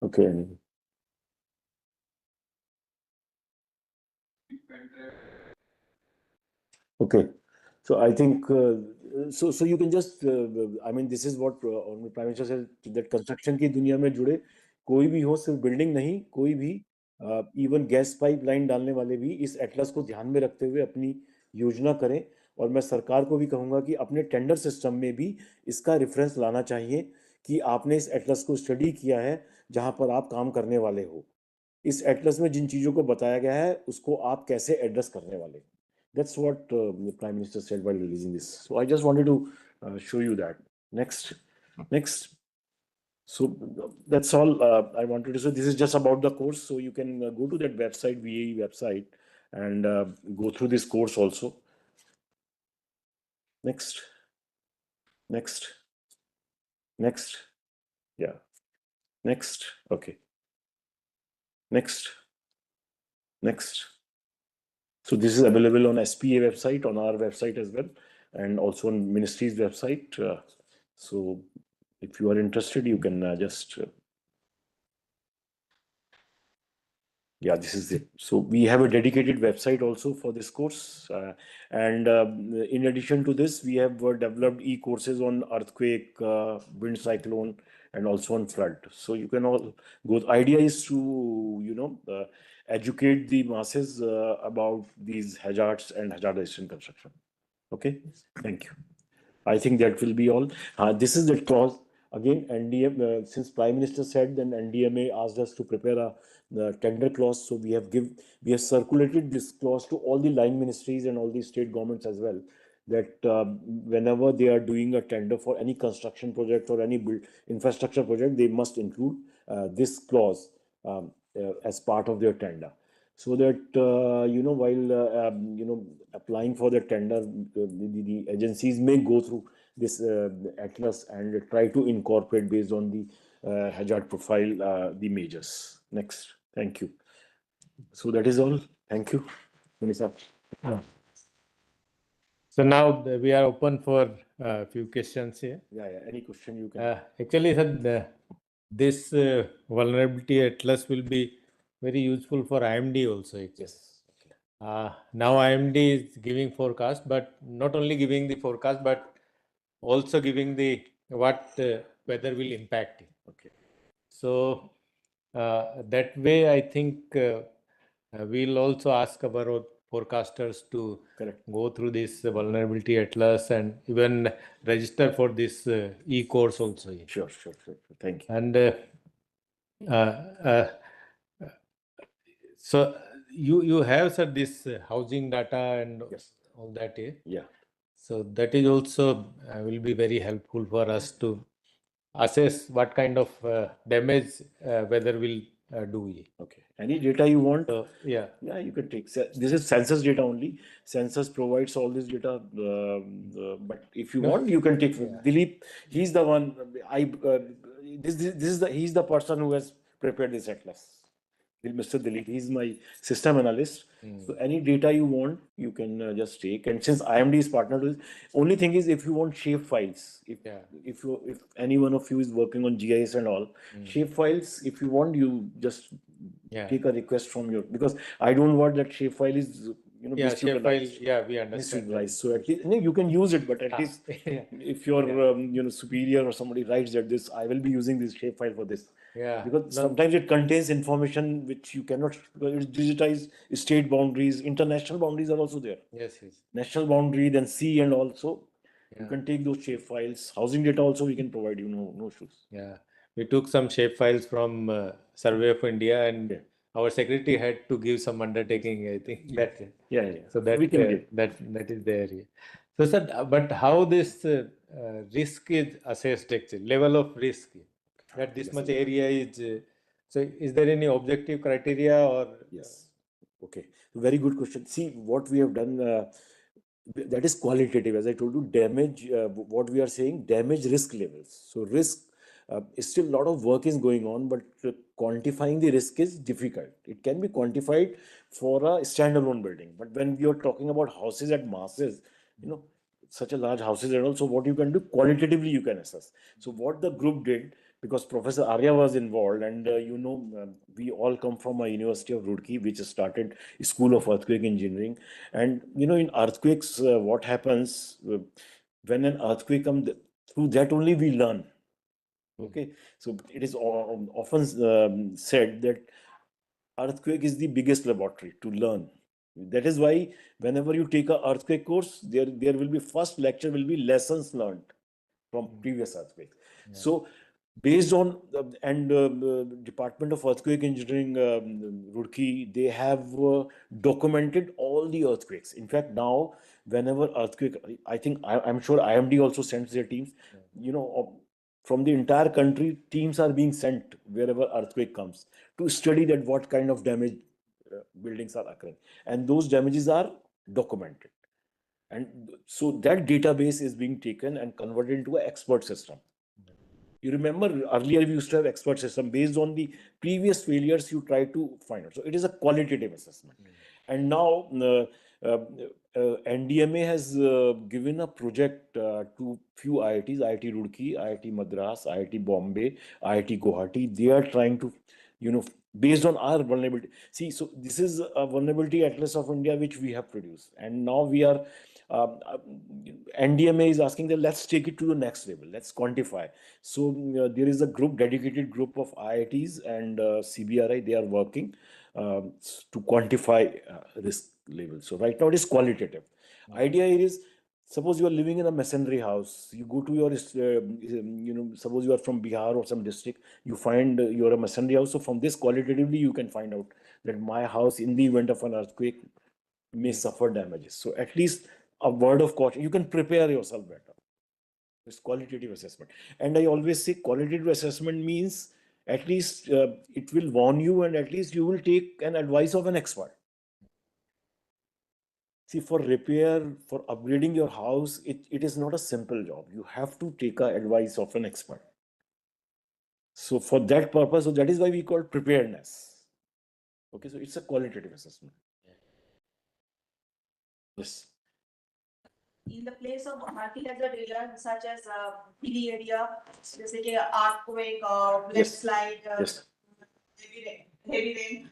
Okay. Okay. So I think so you can just I mean this is what Honorable Prime Minister said that construction की दुनिया में जुड़े कोई भी हो, सिर्फ बिल्डिंग नहीं, कोई भी इवन गैस पाइपलाइन डालने वाले भी इस एटलस को ध्यान में रखते हुए अपनी योजना करें। और मैं सरकार को भी कहूंगा कि अपने टेंडर सिस्टम में भी इसका रेफरेंस लाना चाहिए कि आपने इस एटलस को स्टडी किया है जहां पर आप काम करने वाले हो। इस एटलस में जिन चीजों को बताया गया है उसको आप कैसे एड्रेस करने वाले हो। That's what the Prime Minister said while releasing this. So I just wanted to show you that. Next, next. So that's all I wanted to say. This is just about the course. So you can go to that website, VAE website, and go through this course also. Next, next, next. Yeah. Next. Okay. Next, next. So this is available on SPA website, on our website as well, and also on Ministry's website. So if you are interested, you can just yeah, this is it. So we have a dedicated website also for this course, and in addition to this, we have developed e-courses on earthquake, wind cyclone, and also on flood. So you can all go. The idea is to educate the masses about these hazards and hazard resistant construction. Okay, thank you. I think that will be all. This is the clause. Again, NDM, since Prime Minister said, then NDMA asked us to prepare the tender clause. So we have circulated this clause to all the line ministries and all the state governments as well. That whenever they are doing a tender for any construction project or any infrastructure project, they must include this clause as part of their tender, so that while applying for the tender, the agencies may go through this atlas and try to incorporate based on the hazard profile the measures. Next, thank you. So that is all. Thank you, Munisa. So now we are open for a few questions here. Yeah, any question you can. Actually, sir, this vulnerability atlas will be very useful for IMD also. Actually. Yes. Now IMD is giving forecast, but not only giving the forecast, but also giving the what weather will impact. Okay. So that way, I think we'll also ask our forecasters to go through this vulnerability atlas and even register for this e-course also. Sure. Thank you. And so you have, sir, this housing data and all that. Yeah. So that is also will be very helpful for us to assess what kind of damage weather will do. Okay. Any data you want? Yeah, you can take. This is census data only. Census provides all this data, but if you want, you can take. Dilip, he's the one. He's the person who has prepared this atlas. Mr. Dilip, he's my system analyst. So any data you want, you can just take. And since IMD is partnered with, only thing is if you want shape files, if any one of you is working on GIS and all, shape files, if you want, you just take a request from your, because I don't want that shape file is shape file. Yeah, we understand. So at least you can use it, but at least if your superior or somebody writes that this, I will be using this shape file for this. Yeah. Because sometimes it contains information which you cannot, it's digitized, state boundaries, international boundaries are also there. Yes. National boundary, then sea, and also you can take those shape files. Housing data also we can provide you, no issues. Yeah. We took some shape files from Survey of India, and our secretary had to give some undertaking, I think. So that we can give. That is there. So, sir, but how this risk is assessed, actually, level of risk, that this much area is, so is there any objective criteria or? Yes. Okay. Very good question. See, what we have done, that is qualitative. As I told you, damage, what we are saying, damage risk levels. So risk, Still a lot of work is going on, but quantifying the risk is difficult. It can be quantified for a standalone building, but when we are talking about houses at masses, you know, such a large houses and also what you can do qualitatively you can assess. So what the group did, because Professor Arya was involved, and we all come from a University of Roorkee, which started School of Earthquake Engineering, and in earthquakes, what happens when an earthquake comes? Through that only we learn. Okay, so it is often said that earthquake is the biggest laboratory to learn. That is why whenever you take a earthquake course, there will be first lecture will be lessons learned from previous earthquakes. Yeah. So based on Department of Earthquake Engineering, Roorkee, they have documented all the earthquakes. In fact, now whenever earthquake, I think I'm sure IMD also sends their teams. From the entire country, teams are being sent wherever earthquake comes to study that what kind of damage buildings are occurring, and those damages are documented. And so that database is being taken and converted into an expert system. You remember earlier we used to have expert system based on the previous failures you try to find out. So it is a qualitative assessment. And now NDMA has given a project to few IITs, IIT Roorkee, IIT Madras, IIT Bombay, IIT Guwahati. They are trying to, based on our vulnerability. See, so this is a vulnerability atlas of India which we have produced, and now we are. Um, uh, NDMA is asking that let's take it to the next level. Let's quantify. So there is a dedicated group of IITs and CBRI. They are working to quantify risk level. So right now it is qualitative. Idea here is, suppose you are living in a masonry house. You go to your, suppose you are from Bihar or some district. You find you're a masonry house. So from this qualitatively, you can find out that my house, in the event of an earthquake, may suffer damages. So at least a word of caution. You can prepare yourself better. It's qualitative assessment. And I always say qualitative assessment means at least it will warn you, and at least you will take an advice of an expert. See, for repair, for upgrading your house, it is not a simple job. You have to take a advice of an expert. So for that purpose, so that is why we call preparedness. Okay, so it's a qualitative assessment. Yes. In the place of multi-hazard areas such as hilly area, जैसे कि earthquake, landslide, heavy rain,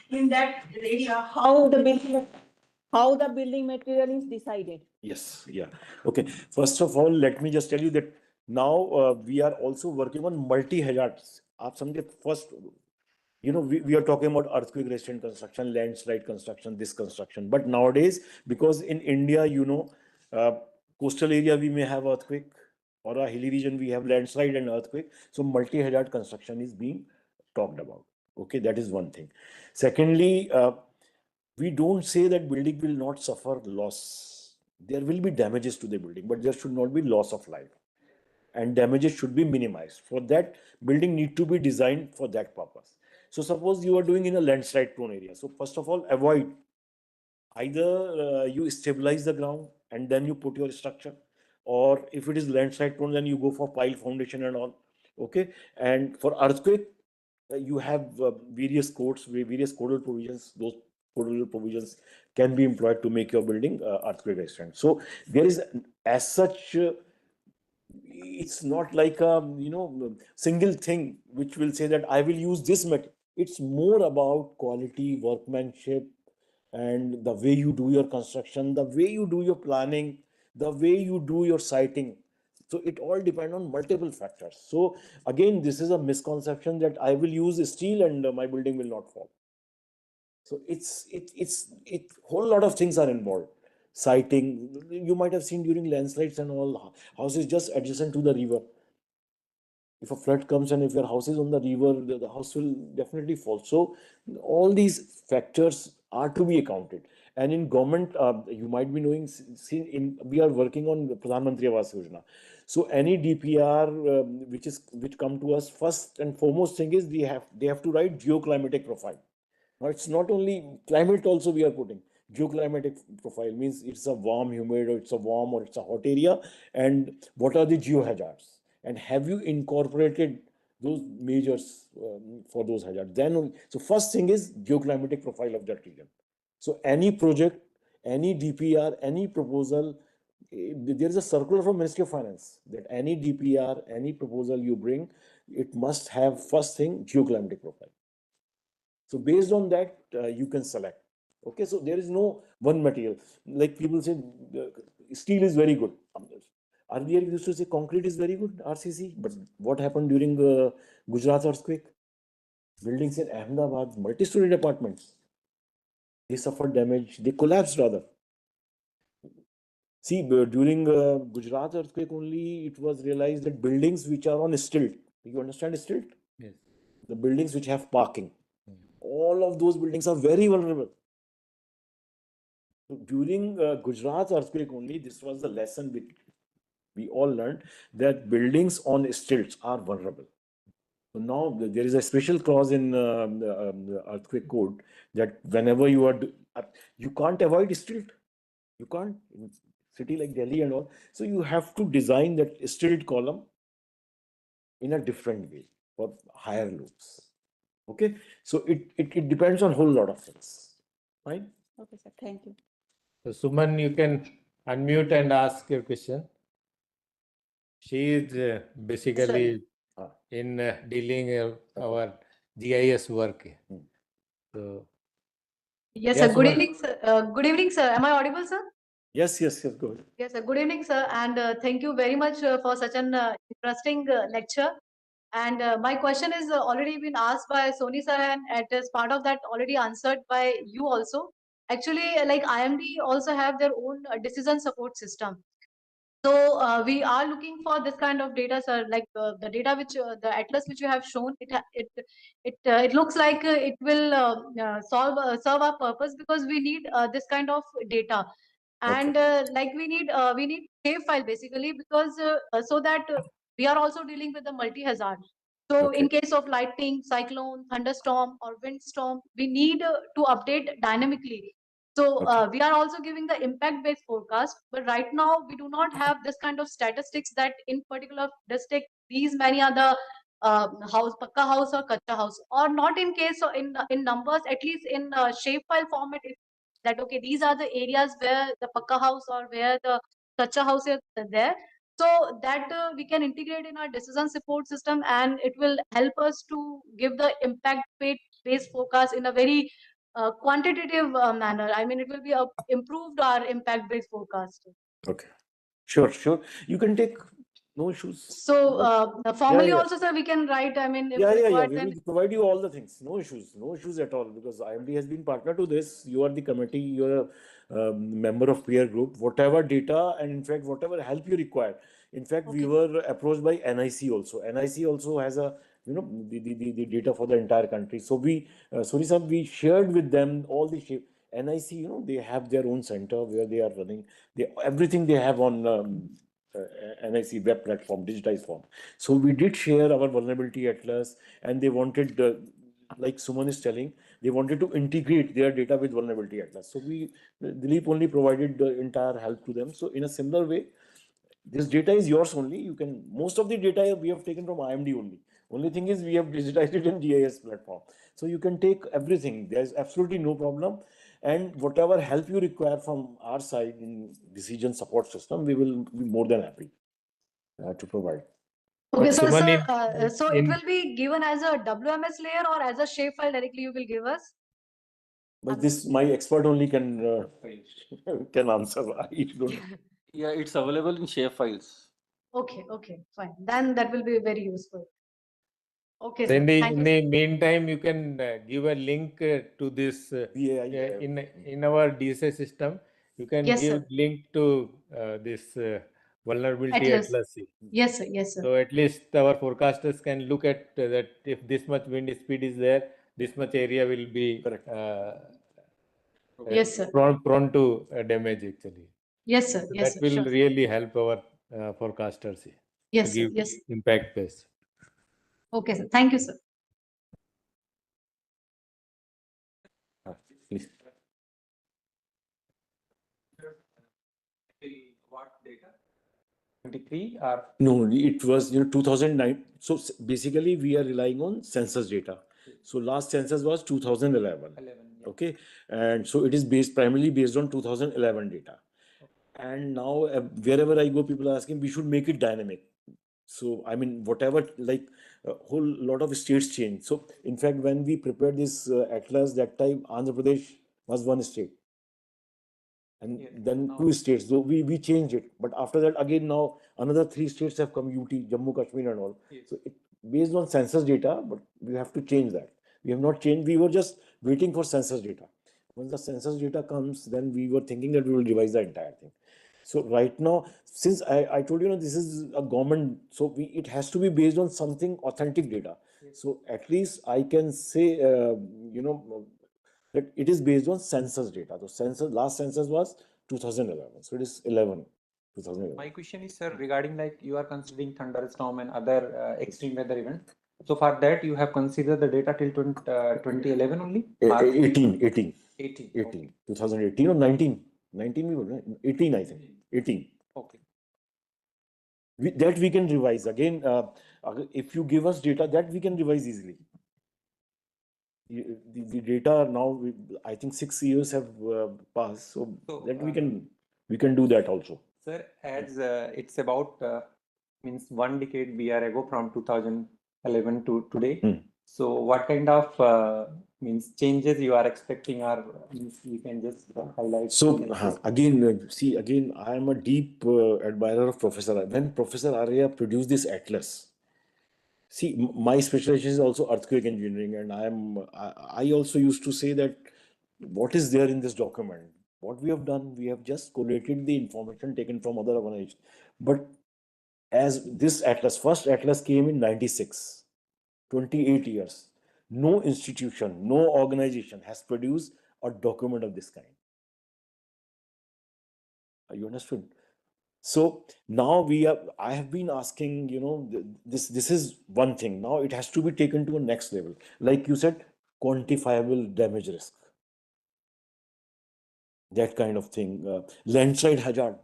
in that area, how the building material is decided? Yes, yeah. Okay. First of all, let me just tell you that now we are also working on multi-hazards. आप समझे? First, we are talking about earthquake resistant construction, landslide construction, this construction. But nowadays, because in India, coastal area we may have earthquake, or a hilly region we have landslide and earthquake. So multi-hazard construction is being talked about. Okay, that is one thing. Secondly, we don't say that building will not suffer loss. There will be damages to the building, but there should not be loss of life. And damages should be minimized. For that, building need to be designed for that purpose. So suppose you are doing in a landslide prone area. So first of all, avoid either you stabilize the ground and then you put your structure, or if it is landslide prone, then you go for pile foundation and all. Okay. And for earthquake, you have various codes, various codal provisions. Those codal provisions can be employed to make your building earthquake resistant. So there is, as such, it's not like a single thing which will say that I will use this material. It's more about quality, workmanship, and the way you do your construction, the way you do your planning, the way you do your siting. So it all depends on multiple factors. So again, this is a misconception that I will use steel and my building will not fall. So it's whole lot of things are involved. Siting, you might have seen during landslides and all, houses just adjacent to the river. If a flood comes and if your house is on the river, the house will definitely fall. So all these factors are to be accounted. And in government, you might be knowing, we are working on the Pradhan Mantri Awas Yojana. So any DPR which come to us, first and foremost thing is they have to write geoclimatic profile. Now it's not only climate also we are putting. Geoclimatic profile means it's a warm, humid, or it's a warm or it's a hot area, and what are the geohazards. and have you incorporated those measures for those hazards? Then, so first thing is geoclimatic profile of that region. So any project, any DPR, any proposal, there is a circular from Ministry of Finance that any DPR, any proposal you bring, it must have first thing geoclimatic profile. So based on that, you can select. Okay, so there is no one material. Like people say, steel is very good. Earlier we used to say concrete is very good, RCC. But what happened during the Gujarat earthquake? Buildings in Ahmedabad, multi-story apartments, they suffered damage. They collapsed rather. See, during Gujarat earthquake only, it was realized that buildings which are on stilt, you understand stilt? Yes. The buildings which have parking, all of those buildings are very vulnerable. So during Gujarat earthquake only, this was the lesson we all learned, that buildings on stilts are vulnerable. So now there is a special clause in the earthquake code that whenever you are, you can't avoid stilt. You can't, in city like Delhi and all. So you have to design that stilt column in a different way for higher loads. Okay, so it depends on a whole lot of things. Fine. Okay, sir. Thank you. So Suman, you can unmute and ask your question. She is basically in dealing our GIS work. So yes, yeah, sir. Good Suman. evening, sir. Good evening, sir. Am I audible, sir? Yes, go ahead. Yes, sir. Good evening, sir. And thank you very much for such an interesting lecture. And my question is already been asked by Soni sir, and as part of that already answered by you also. Actually, like IMD also have their own decision support system. So we are looking for this kind of data, sir. Like the data which the atlas which you have shown, it looks like it will serve our purpose, because we need this kind of data, and like we need save file basically, because so that we are also dealing with the multi hazard. So in case of lightning, cyclone, thunderstorm, or windstorm, we need to update dynamically. So we are also giving the impact-based forecast, but right now we do not have this kind of statistics that in particular district these many are the house, pakka house or kacha house, or not in case of in numbers, at least in shape file format. If that okay, these are the areas where the pakka house or where the kacha house is there, so that we can integrate in our decision support system, and it will help us to give the impact-based forecast in a very quantitative manner. I mean, it will be improved our impact-based forecast. Okay. Sure. You can take, no issues. So formally Yeah. also, sir, we can write. I mean, if Yeah. required, We then will provide you all the things. No issues at all, because IMD has been partner to this. You are the committee. You are a member of peer group. Whatever data and in fact whatever help you require. In fact, we were approached by NIC also. NIC also has a the data for the entire country. So sorry sir, we shared with them all the shape. NIC, they have their own center where they are running. Everything they have on NIC web platform, digitized form. So we did share our vulnerability atlas, and they wanted, like Suman is telling, they wanted to integrate their data with vulnerability atlas. So Dilip only provided the entire help to them. So in a similar way, this data is yours only. You can, most of the data we have taken from IMD only. Only thing is we have digitized it in GIS platform. So you can take everything. There's absolutely no problem. And whatever help you require from our side in decision support system, we will be more than happy to provide. okay, so Suman, so it will be given as a WMS layer or as a shape file directly you will give us? But this, my expert only can answer. I don't. Yeah, it's available in shape files. Okay, fine. Then that will be very useful. Okay, So sir. in Thank you, sir. the meantime, you can give a link to this in our DSA system. You can Yes, give sir. link to this vulnerability Atlas. atlas. Yes, sir. So at least our forecasters can look at that if this much wind speed is there, this much area will be Yes, sir. prone to damage actually. Yes, sir. So Yes, that sir. will Sure. really help our forecasters to Yes, sir. give Yes. impact based. Okay, sir. Thank you, sir. Please. What data? 23 or No, it was 2009. So basically, we are relying on census data. So last census was 2011. 11? Yeah. Okay, and so it is primarily based on 2011 data. And now wherever I go, people are asking we should make it dynamic. So I mean, whatever, like a whole lot of states change. So in fact, when we prepared this atlas that time, Andhra Pradesh was one state, and Yes. then Now- two states. So we changed it. But after that, again now another three states have come: UT, Jammu, Kashmir, and all. Yes. So it based on census data, but we have to change that. We have not changed. We were just waiting for census data. Once the census data comes, then we were thinking that we will revise the entire thing. So right now, since I told you, this is a government, so it has to be based on something authentic data. Yes. So at least I can say, that it is based on census data. So last census was 2011. So it is 2011. My question is, sir, regarding like you are considering thunderstorm and other extreme weather events. So for that, you have considered the data till 2011 only? 18. 18. 2018 or 19. 19 we were, right? 18, I think. 18. Okay. That we can revise. Again, if you give us data, that we can revise easily. The data now, I think 6 years have passed, so that we can do that also. Sir, as it's about means 1 decade we are ago from 2011 to today. So what kind of means changes you are expecting, or means you can just highlight? So again, see, again, I am a deep admirer of Professor. When Professor Arya produced this atlas, see, my specialization is also earthquake engineering, and I also used to say that what is there in this document? What we have done, we have just collated the information taken from other organizations. But as this atlas, first atlas came in 96, 28 years. No institution, no organization has produced a document of this kind. Are you understood? So now I have been asking, this is one thing. Now it has to be taken to a next level. Like you said, quantifiable damage risk. That kind of thing. Landslide hazard.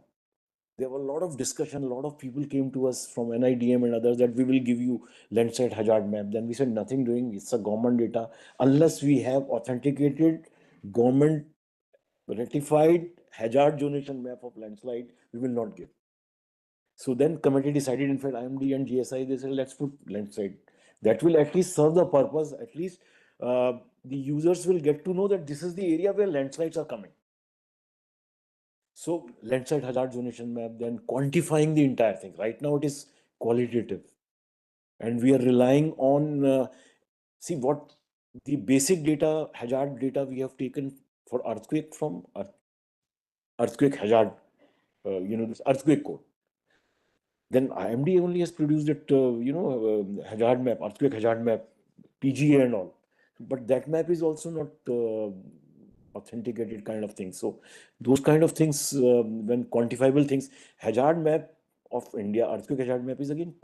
There were a lot of discussion, a lot of people came to us from NIDM and others that we will give you landslide hazard map. Then we said nothing doing, it's a government data. Unless we have authenticated government ratified hazard zonation map of landslide, we will not give. So then committee decided, in fact, IMD and GSI, they said, let's put landslide. That will at least serve the purpose, at least the users will get to know that this is the area where landslides are coming. So landslide hazard zonation map, then quantifying the entire thing. Right now it is qualitative. And we are relying on, see what the basic data, hazard data we have taken for earthquake from earthquake hazard, this earthquake code. Then IMD only has produced that, hazard map, earthquake hazard map, PGA and all. But that map is also not authenticated kind of thing. So those kind of things, when quantifiable things, hazard map of India, earthquake hazard map is again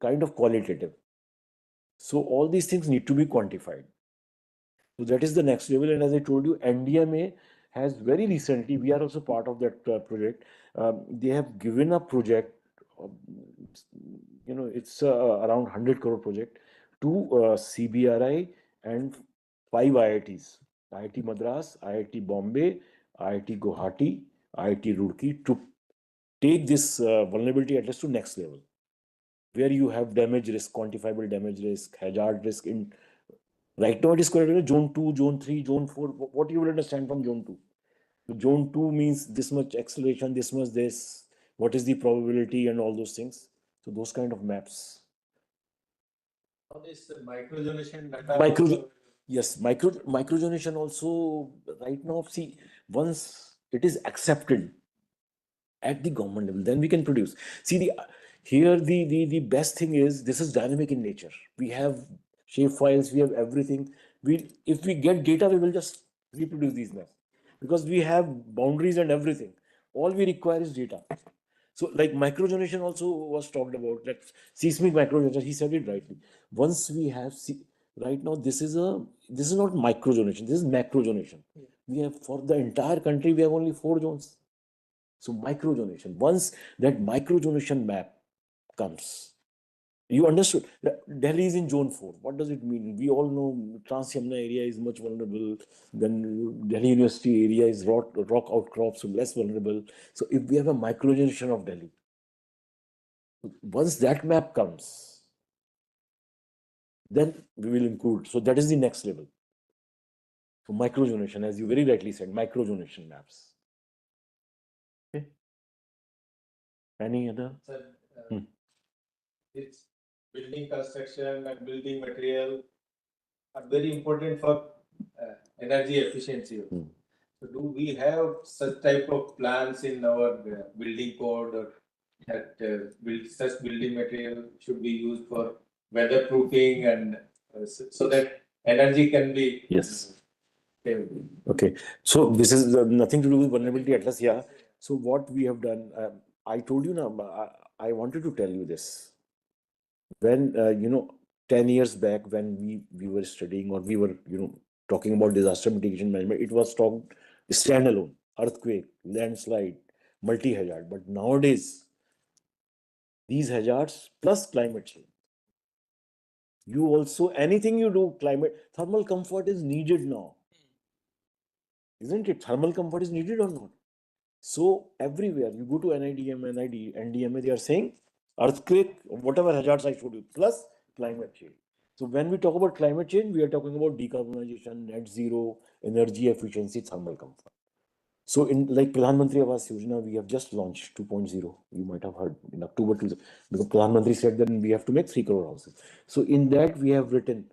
kind of qualitative. So all these things need to be quantified. So that is the next level. And as I told you, NDMA has very recently, we are also part of that project. They have given a project, it's around 100 crore project to CBRI and 5 IITs, IIT Madras, IIT Bombay, IIT Guwahati, IIT Roorkee, to take this vulnerability atlas to next level, where you have damage risk, quantifiable damage risk, hazard risk. In right now it is called zone 2, zone 3, zone 4. What you will understand from zone 2? So zone 2 means this much acceleration, this much this, what is the probability and all those things. So those kind of maps. How this microzonation data? Yes, microzonation also right now, see, once it is accepted at the government level, then we can produce. See, the best thing is this is dynamic in nature. We have shape files, we have everything. If we get data, we will just reproduce these maps because we have boundaries and everything. All we require is data. So like microzonation also was talked about, like seismic microzonation, he said it rightly. Once we have, right now this is not microzonation, this is macrozonation. We have, for the entire country, we have only 4 zones. So microjonation, once that microjonation map comes, you understood that Delhi is in zone 4. What does it mean? We all know Trans Yamuna area is much vulnerable. Then Delhi University area is rock outcrops, so less vulnerable. So if we have a microjonation of Delhi, once that map comes, then we will include. So that is the next level. So microjonation, as you very rightly said, microjonation maps. Okay. Any other? Sir, Hmm. it's building construction and building material are very important for energy efficiency. Hmm. So do we have such type of plans in our building code, or that such building material should be used for weatherproofing and so that energy can be Yes. saved? Okay. So this is nothing to do with vulnerability atlas. Yeah. So what we have done, I told you now, I wanted to tell you this. When, 10 years back, when we were studying, or we were, talking about disaster mitigation management, it was talked standalone, earthquake, landslide, multi-hazard. But nowadays, these hazards plus climate change. You also, anything you do, thermal comfort is needed now. Isn't it? Thermal comfort is needed or not? So everywhere you go to NDMA, they are saying earthquake, whatever hazards I showed you, plus climate change. So when we talk about climate change, we are talking about decarbonization, net zero, energy efficiency, thermal comfort. So in like Pradhan Mantri Awas Yojana, we have just launched 2.0. You might have heard in October, because Pradhan Mantri said that we have to make 3 crore houses. So in that we have written,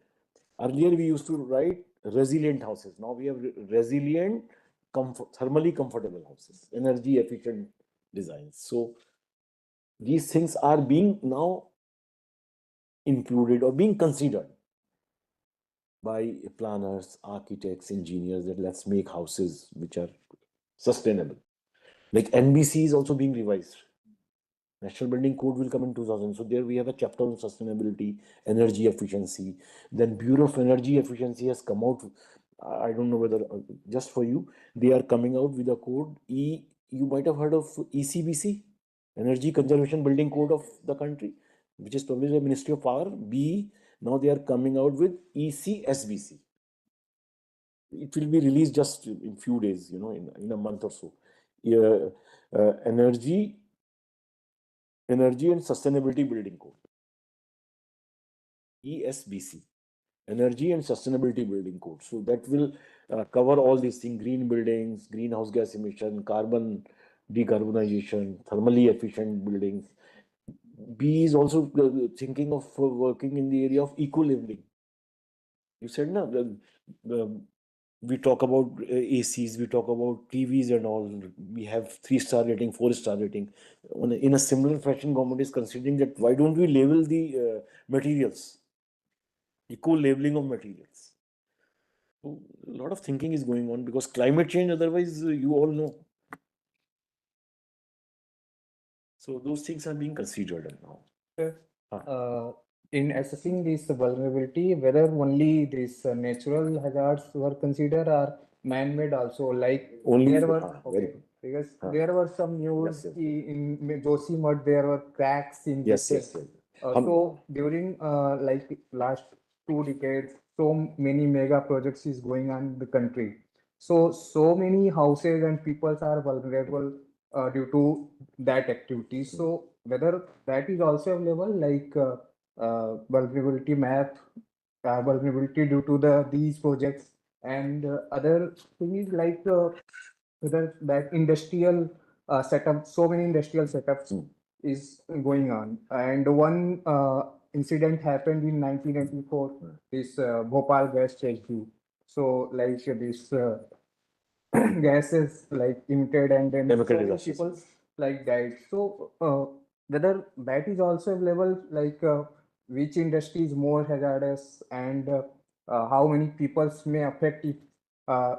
earlier we used to write resilient houses. Now we have resilient, thermally comfortable houses, energy efficient designs. So these things are being now included or being considered by planners, architects, engineers, that let's make houses which are sustainable. Like NBC is also being revised. National Building Code will come in 2000. So there we have a chapter on sustainability, energy efficiency. Then Bureau of Energy Efficiency has come out. I don't know whether just for you, they are coming out with a code. You might have heard of ECBC, Energy Conservation Building Code of the country, which is published by Ministry of Power. Now they are coming out with ECSBC. It will be released just in few days, in a month or so. Energy and Sustainability Building Code, ESBC, Energy and Sustainability Building Code. So that will cover all these things: green buildings, greenhouse gas emission, carbon decarbonization, thermally efficient buildings. B is also thinking of working in the area of eco-living. You said, no, we talk about ACs, we talk about TVs and all. We have 3-star rating, 4-star rating. In a similar fashion, government is considering that why don't we label the materials, eco-labeling of materials. So a lot of thinking is going on, because climate change, otherwise, you all know. So those things are being considered now. In assessing this vulnerability, whether only these natural hazards were considered or man-made also, like Only there for- were, very okay, good. because Huh. there were some news Yes. in Joshi mud, there were cracks in Yes. this. So during like last 2 decades, so many mega projects is going on in the country. So many houses and peoples are vulnerable due to that activity. So whether that is also available, like vulnerability map, vulnerability due to these projects, and other thing is like whether that industrial setup, so many industrial setups is going on. And one incident happened in 1994, this Bhopal gas tragedy. So like this gases like emitted, and then Chemical so many disasters. people like died. So whether that is also available, like which industry is more hazardous, and how many people may affect if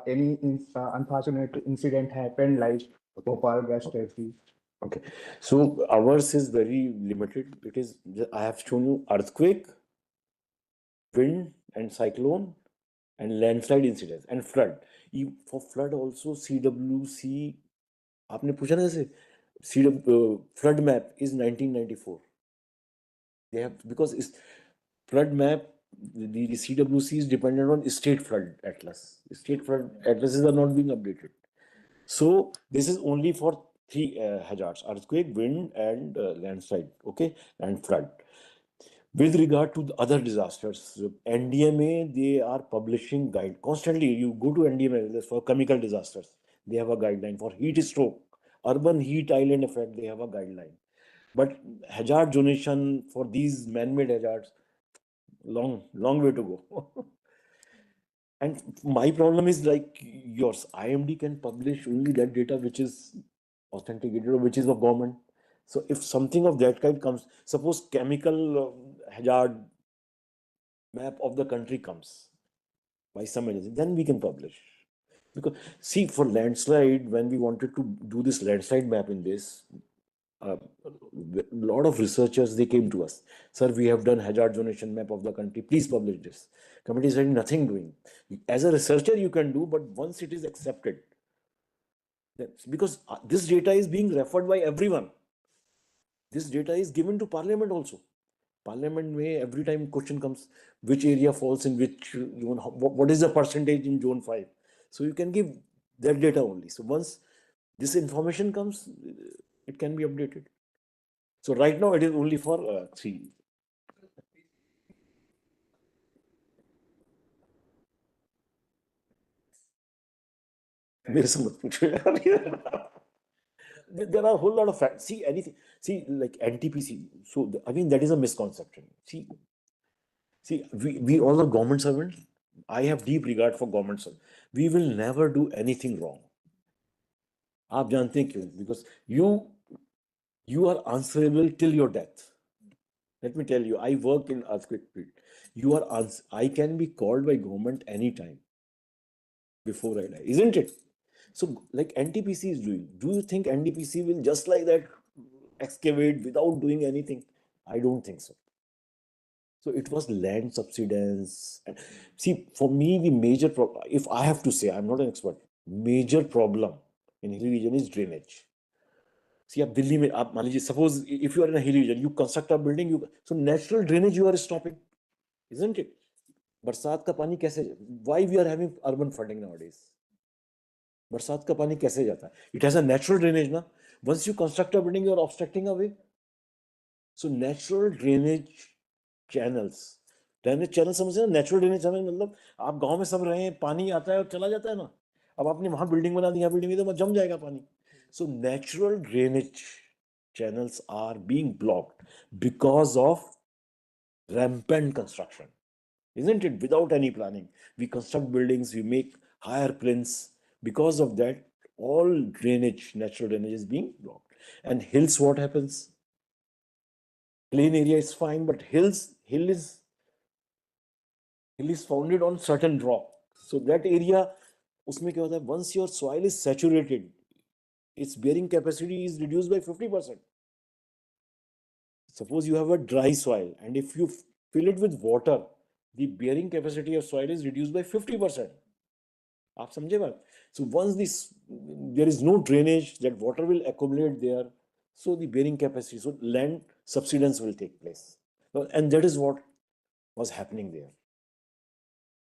any unfortunate incident happened like Bhopal gas tragedy. Okay, so ours is very limited. It is, I have shown you earthquake, wind and cyclone, and landslide incidents, and flood. For flood also, CWC आपने पूछा ना जैसे flood map is 1994. They have, because it's flood map, the CWC is dependent on state flood atlas. State flood atlases are not being updated. So this is only for three hazards: earthquake, wind, and landslide. Okay, and flood. With regard to the other disasters, NDMA, they are publishing guide constantly. You go to NDMA for chemical disasters, they have a guideline. For heat stroke, urban heat island effect, they have a guideline. But hazard zonation for these man-made hazards, long way to go. And my problem is like yours. IMD can publish only that data which is authenticated or which is of government. So if something of that kind comes, suppose chemical hazard map of the country comes by some agency, then we can publish. Because see, for landslide, when we wanted to do this landslide map in this, a lot of researchers, they came to us, sir, we have done hazard zonation map of the country, please publish this. Committee said nothing doing. As a researcher you can do, but once it is accepted, that's because this data is being referred by everyone. This data is given to parliament also. Parliament may, every time question comes, which area falls in which zone, what is the percentage in zone 5. So you can give that data only. So once this information comes, it can be updated. So right now it is only for 3. मेरे से मत पूछो यार. There are a whole lot of facts. See, anything. See, like NTPC. So again, that is a misconception. See, we all are government servants. I have deep regard for government servants. We will never do anything wrong. आप जानते हैं क्यों? Because you are answerable till your death. Let me tell you, I work in earthquake field. I can be called by government anytime before I die, isn't it? So, like NTPC is doing, do you think NTPC will just like that excavate without doing anything? I don't think so. So it was land subsidence. And see, for me, the major problem, if I have to say, I'm not an expert, major problem in hilly region is drainage. See, आप दिल्ली में आप मान लीजिए, suppose if you are in a hilly region, you construct a building, so natural drainage you are stopping, isn't it? बरसात का पानी कैसे? Why we are having urban flooding nowadays? बरसात का पानी कैसे जाता है? It has a natural drainage, ना? Once you construct a building, you are obstructing a way. So natural drainage channels. Drainage channel समझे ना? नेचुरल ड्रेनेज चैनल मतलब आप गांव में सब रहे हैं, पानी आता है और चला जाता है ना. अब आपने वहां बिल्डिंग बना दी, यहाँ बिल्डिंग तो जम जाएगा पानी. So natural drainage channels are being blocked because of rampant construction, isn't it? Without any planning, we construct buildings, we make higher plinths. Because of that, all drainage, natural drainage is being blocked. And hills, what happens? Plain area is fine, but hill is founded on certain rock. So that area, उसमें क्या होता है? Once your soil is saturated, its bearing capacity is reduced by 50%. Suppose you have a dry soil, and if you fill it with water, the bearing capacity of soil is reduced by 50%. आप समझे बात? So once there is no drainage, that water will accumulate there. So the bearing capacity, so land subsidence will take place. And that is what was happening there.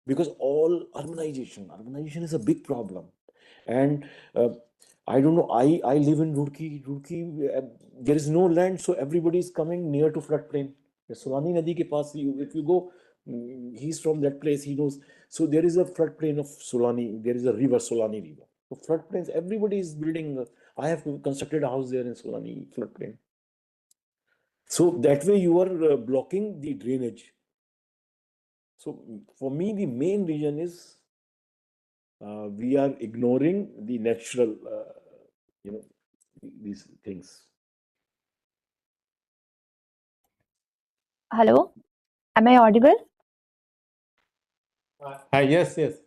Because all urbanization is a big problem. And I don't know, I live in Roorkee, there is no land, so everybody is coming near to floodplain. Solani Nadi ke paas, if you go, he's from that place, he knows. So there is a floodplain of Solani, there is a river, Solani river. So floodplains, everybody is building. I have constructed a house there in Solani floodplain. So that way you are blocking the drainage. So for me, the main reason is we are ignoring the natural, these things. Hello, am I audible? Yes, please.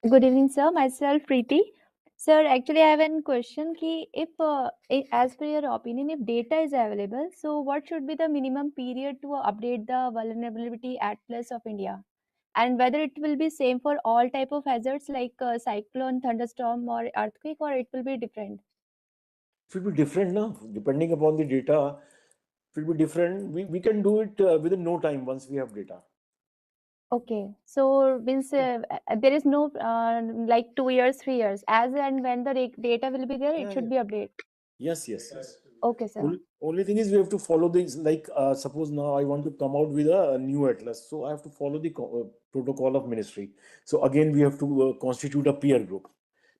Good evening, sir. Myself, Preeti. Sir, actually, I have a question. If, as per your opinion, if data is available, so what should be the minimum period to update the vulnerability atlas of India, and whether it will be same for all type of hazards like cyclone, thunderstorm, or earthquake, or it will be different? It will be different now, depending upon the data. It will be different. We can do it within no time once we have data. Okay, so means there is no like 2 years, 3 years. As and when the data will be there, it should be updated. Yes, yes, yes. Okay, sir. Only thing is we have to follow these. Like suppose now I want to come out with a new atlas, so I have to follow the protocol of ministry. So again, we have to constitute a peer group,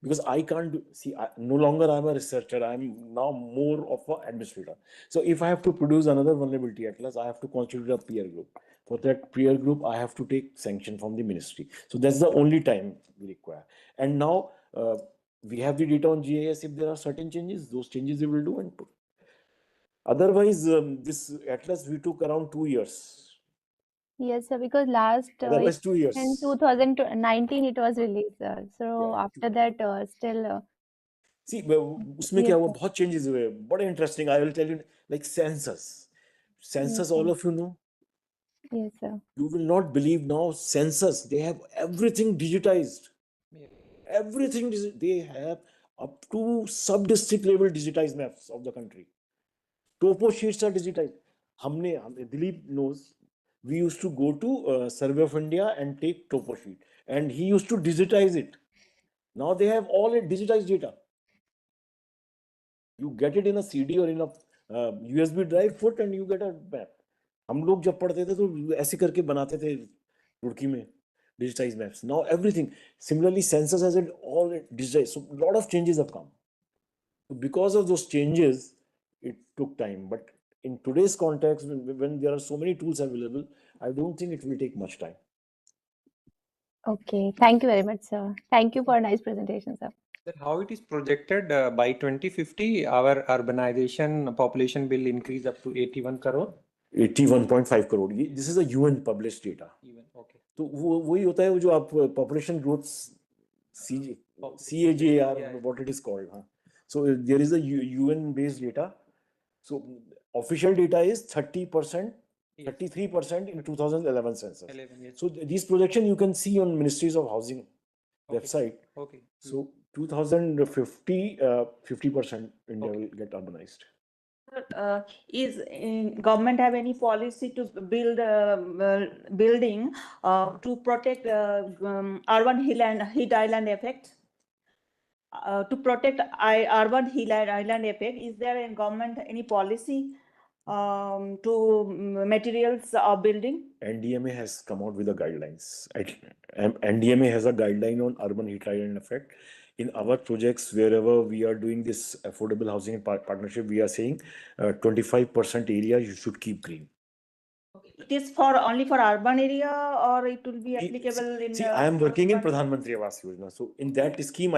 because I can't see. No longer I'm a researcher. I'm now more of an administrator. So if I have to produce another vulnerability atlas, I have to constitute a peer group. For that peer group, I have to take sanction from the ministry. So that's the only time we require. And now we have the data on GIS. If there are certain changes, those changes we will do and put. Otherwise, this atlas we took around 2 years. Yes, sir, because last Otherwise, 2 years. in 2019 it was released, sir. So Yeah. after that, still. See, उसमें क्या हुआ, बहुत changes हुए, बड़े interesting. I will tell you, like census. Census, all of you know. Yes, sir. You will not believe now, census, they have everything digitized. Everything, they have up to sub-district level digitized maps of the country. Topo sheets are digitized. Dilip knows, we used to go to Survey of India and take topo sheet. And he used to digitize it. Now they have all digitized data. You get it in a CD or in a USB drive, put and you get a map. हम लोग जब पढ़ते थे तो ऐसे करके बनाते थे रुड़की में digitized maps. Now everything. Similarly, census has it all digitized. So a lot of changes have come. So because of those changes, it took time. But in today's context, when there are so many tools available, I don't think it will take much time. Okay, thank you very much, sir. Thank you for a nice presentation, sir. Sir, how it is projected by 2050, our urbanization population will increase up to 81 crore? 81.5 crore. This is a UN published data. Even, okay. तो वही होता है वो जो आप population growth CAGR, what it is called. So there is a UN based data. So official data is 30%, 33% in 2011 census. 11, yes. So these projections you can see on Ministries of Housing website. Okay. So 2050, 50% India will get urbanized. Is government have any policy to build building to protect urban heat island effect? To protect urban heat island effect, is there in government any policy to materials of building? NDMA has come out with the guidelines. NDMA has a guideline on urban heat island effect. In our projects, wherever we are doing this affordable housing partnership, we are saying 25% area you should keep green. It is for only for urban area, or it will be applicable in? See, I am working in Pradhan Mantri Awas Yojana. So in that scheme,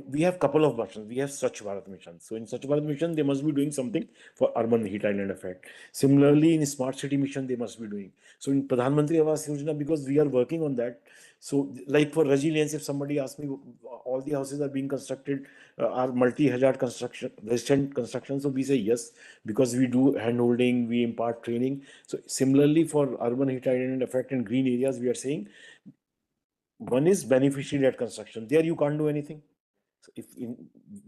we have couple of versions. We have Swachh Bharat Mission. So in Swachh Bharat Mission, they must be doing something for urban heat island effect. Similarly, in Smart City Mission, they must be doing. So in Pradhan Mantri Awas Yojana, because we are working on that. So like for resilience, if somebody asks me, all the houses are being constructed, are multi-hazard construction, resistant construction. So we say yes, because we do hand-holding, we impart training. So similarly for urban heat island effect and green areas, we are saying one is beneficiary-led construction. There you can't do anything. So if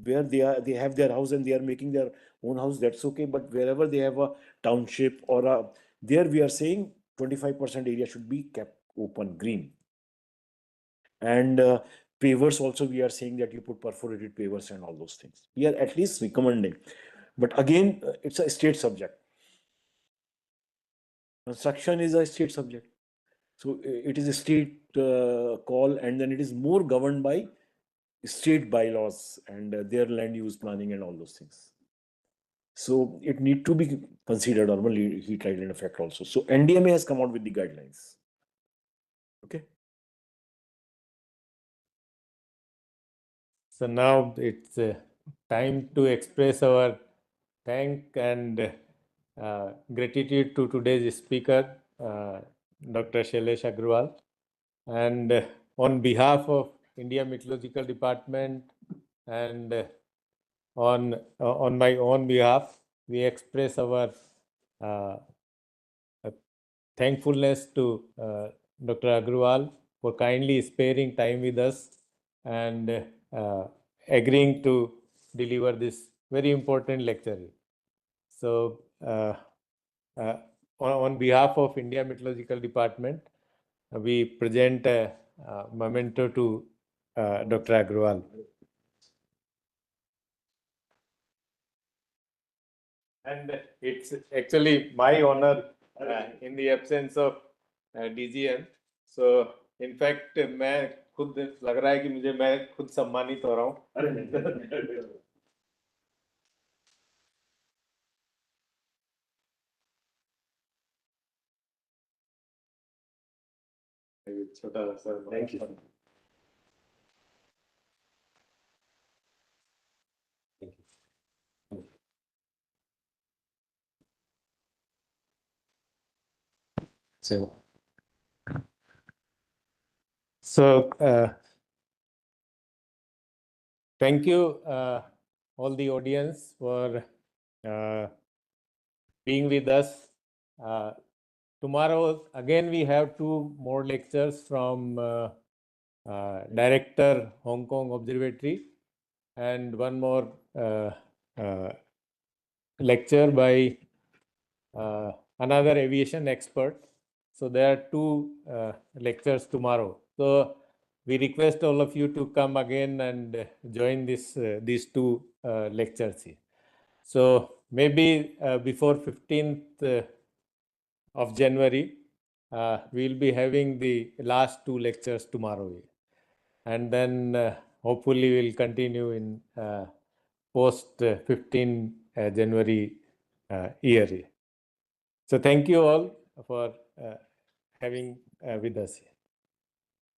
where they have their house and they are making their own house, that's okay. But wherever they have a township or there we are saying 25% area should be kept open, green. And pavers also, we are saying that you put perforated pavers and all those things. We are at least recommending. But again, it's a state subject. Construction is a state subject. So it is a state call, and then it is more governed by state bylaws and their land use planning and all those things. So it need to be considered urban heat island effect also. So NDMA has come out with the guidelines. Okay. So now it's time to express our thank and gratitude to today's speaker, Dr. Shailesh Agarwal. And on behalf of India Meteorological Department and on my own behalf, we express our thankfulness to Dr. Agarwal for kindly sparing time with us and agreeing to deliver this very important lecture. So on behalf of India Meteorological Department, we present a memento to Dr. Agarwal. And it's actually my honor in the absence of DGM. So in fact, मैं खुद लग रहा है कि मैं खुद सम्मानित हो रहा हूँ. Thank you. So thank you all the audience for being with us. Tomorrow again we have 2 more lectures from Director Hong Kong Observatory and 1 more lecture by another aviation expert. So there are 2 lectures tomorrow. So we request all of you to come again and join these 2 lectures here. So maybe before 15th of January, we'll be having the last 2 lectures tomorrow. And then hopefully we'll continue in post 15 January year. So thank you all for having with us here.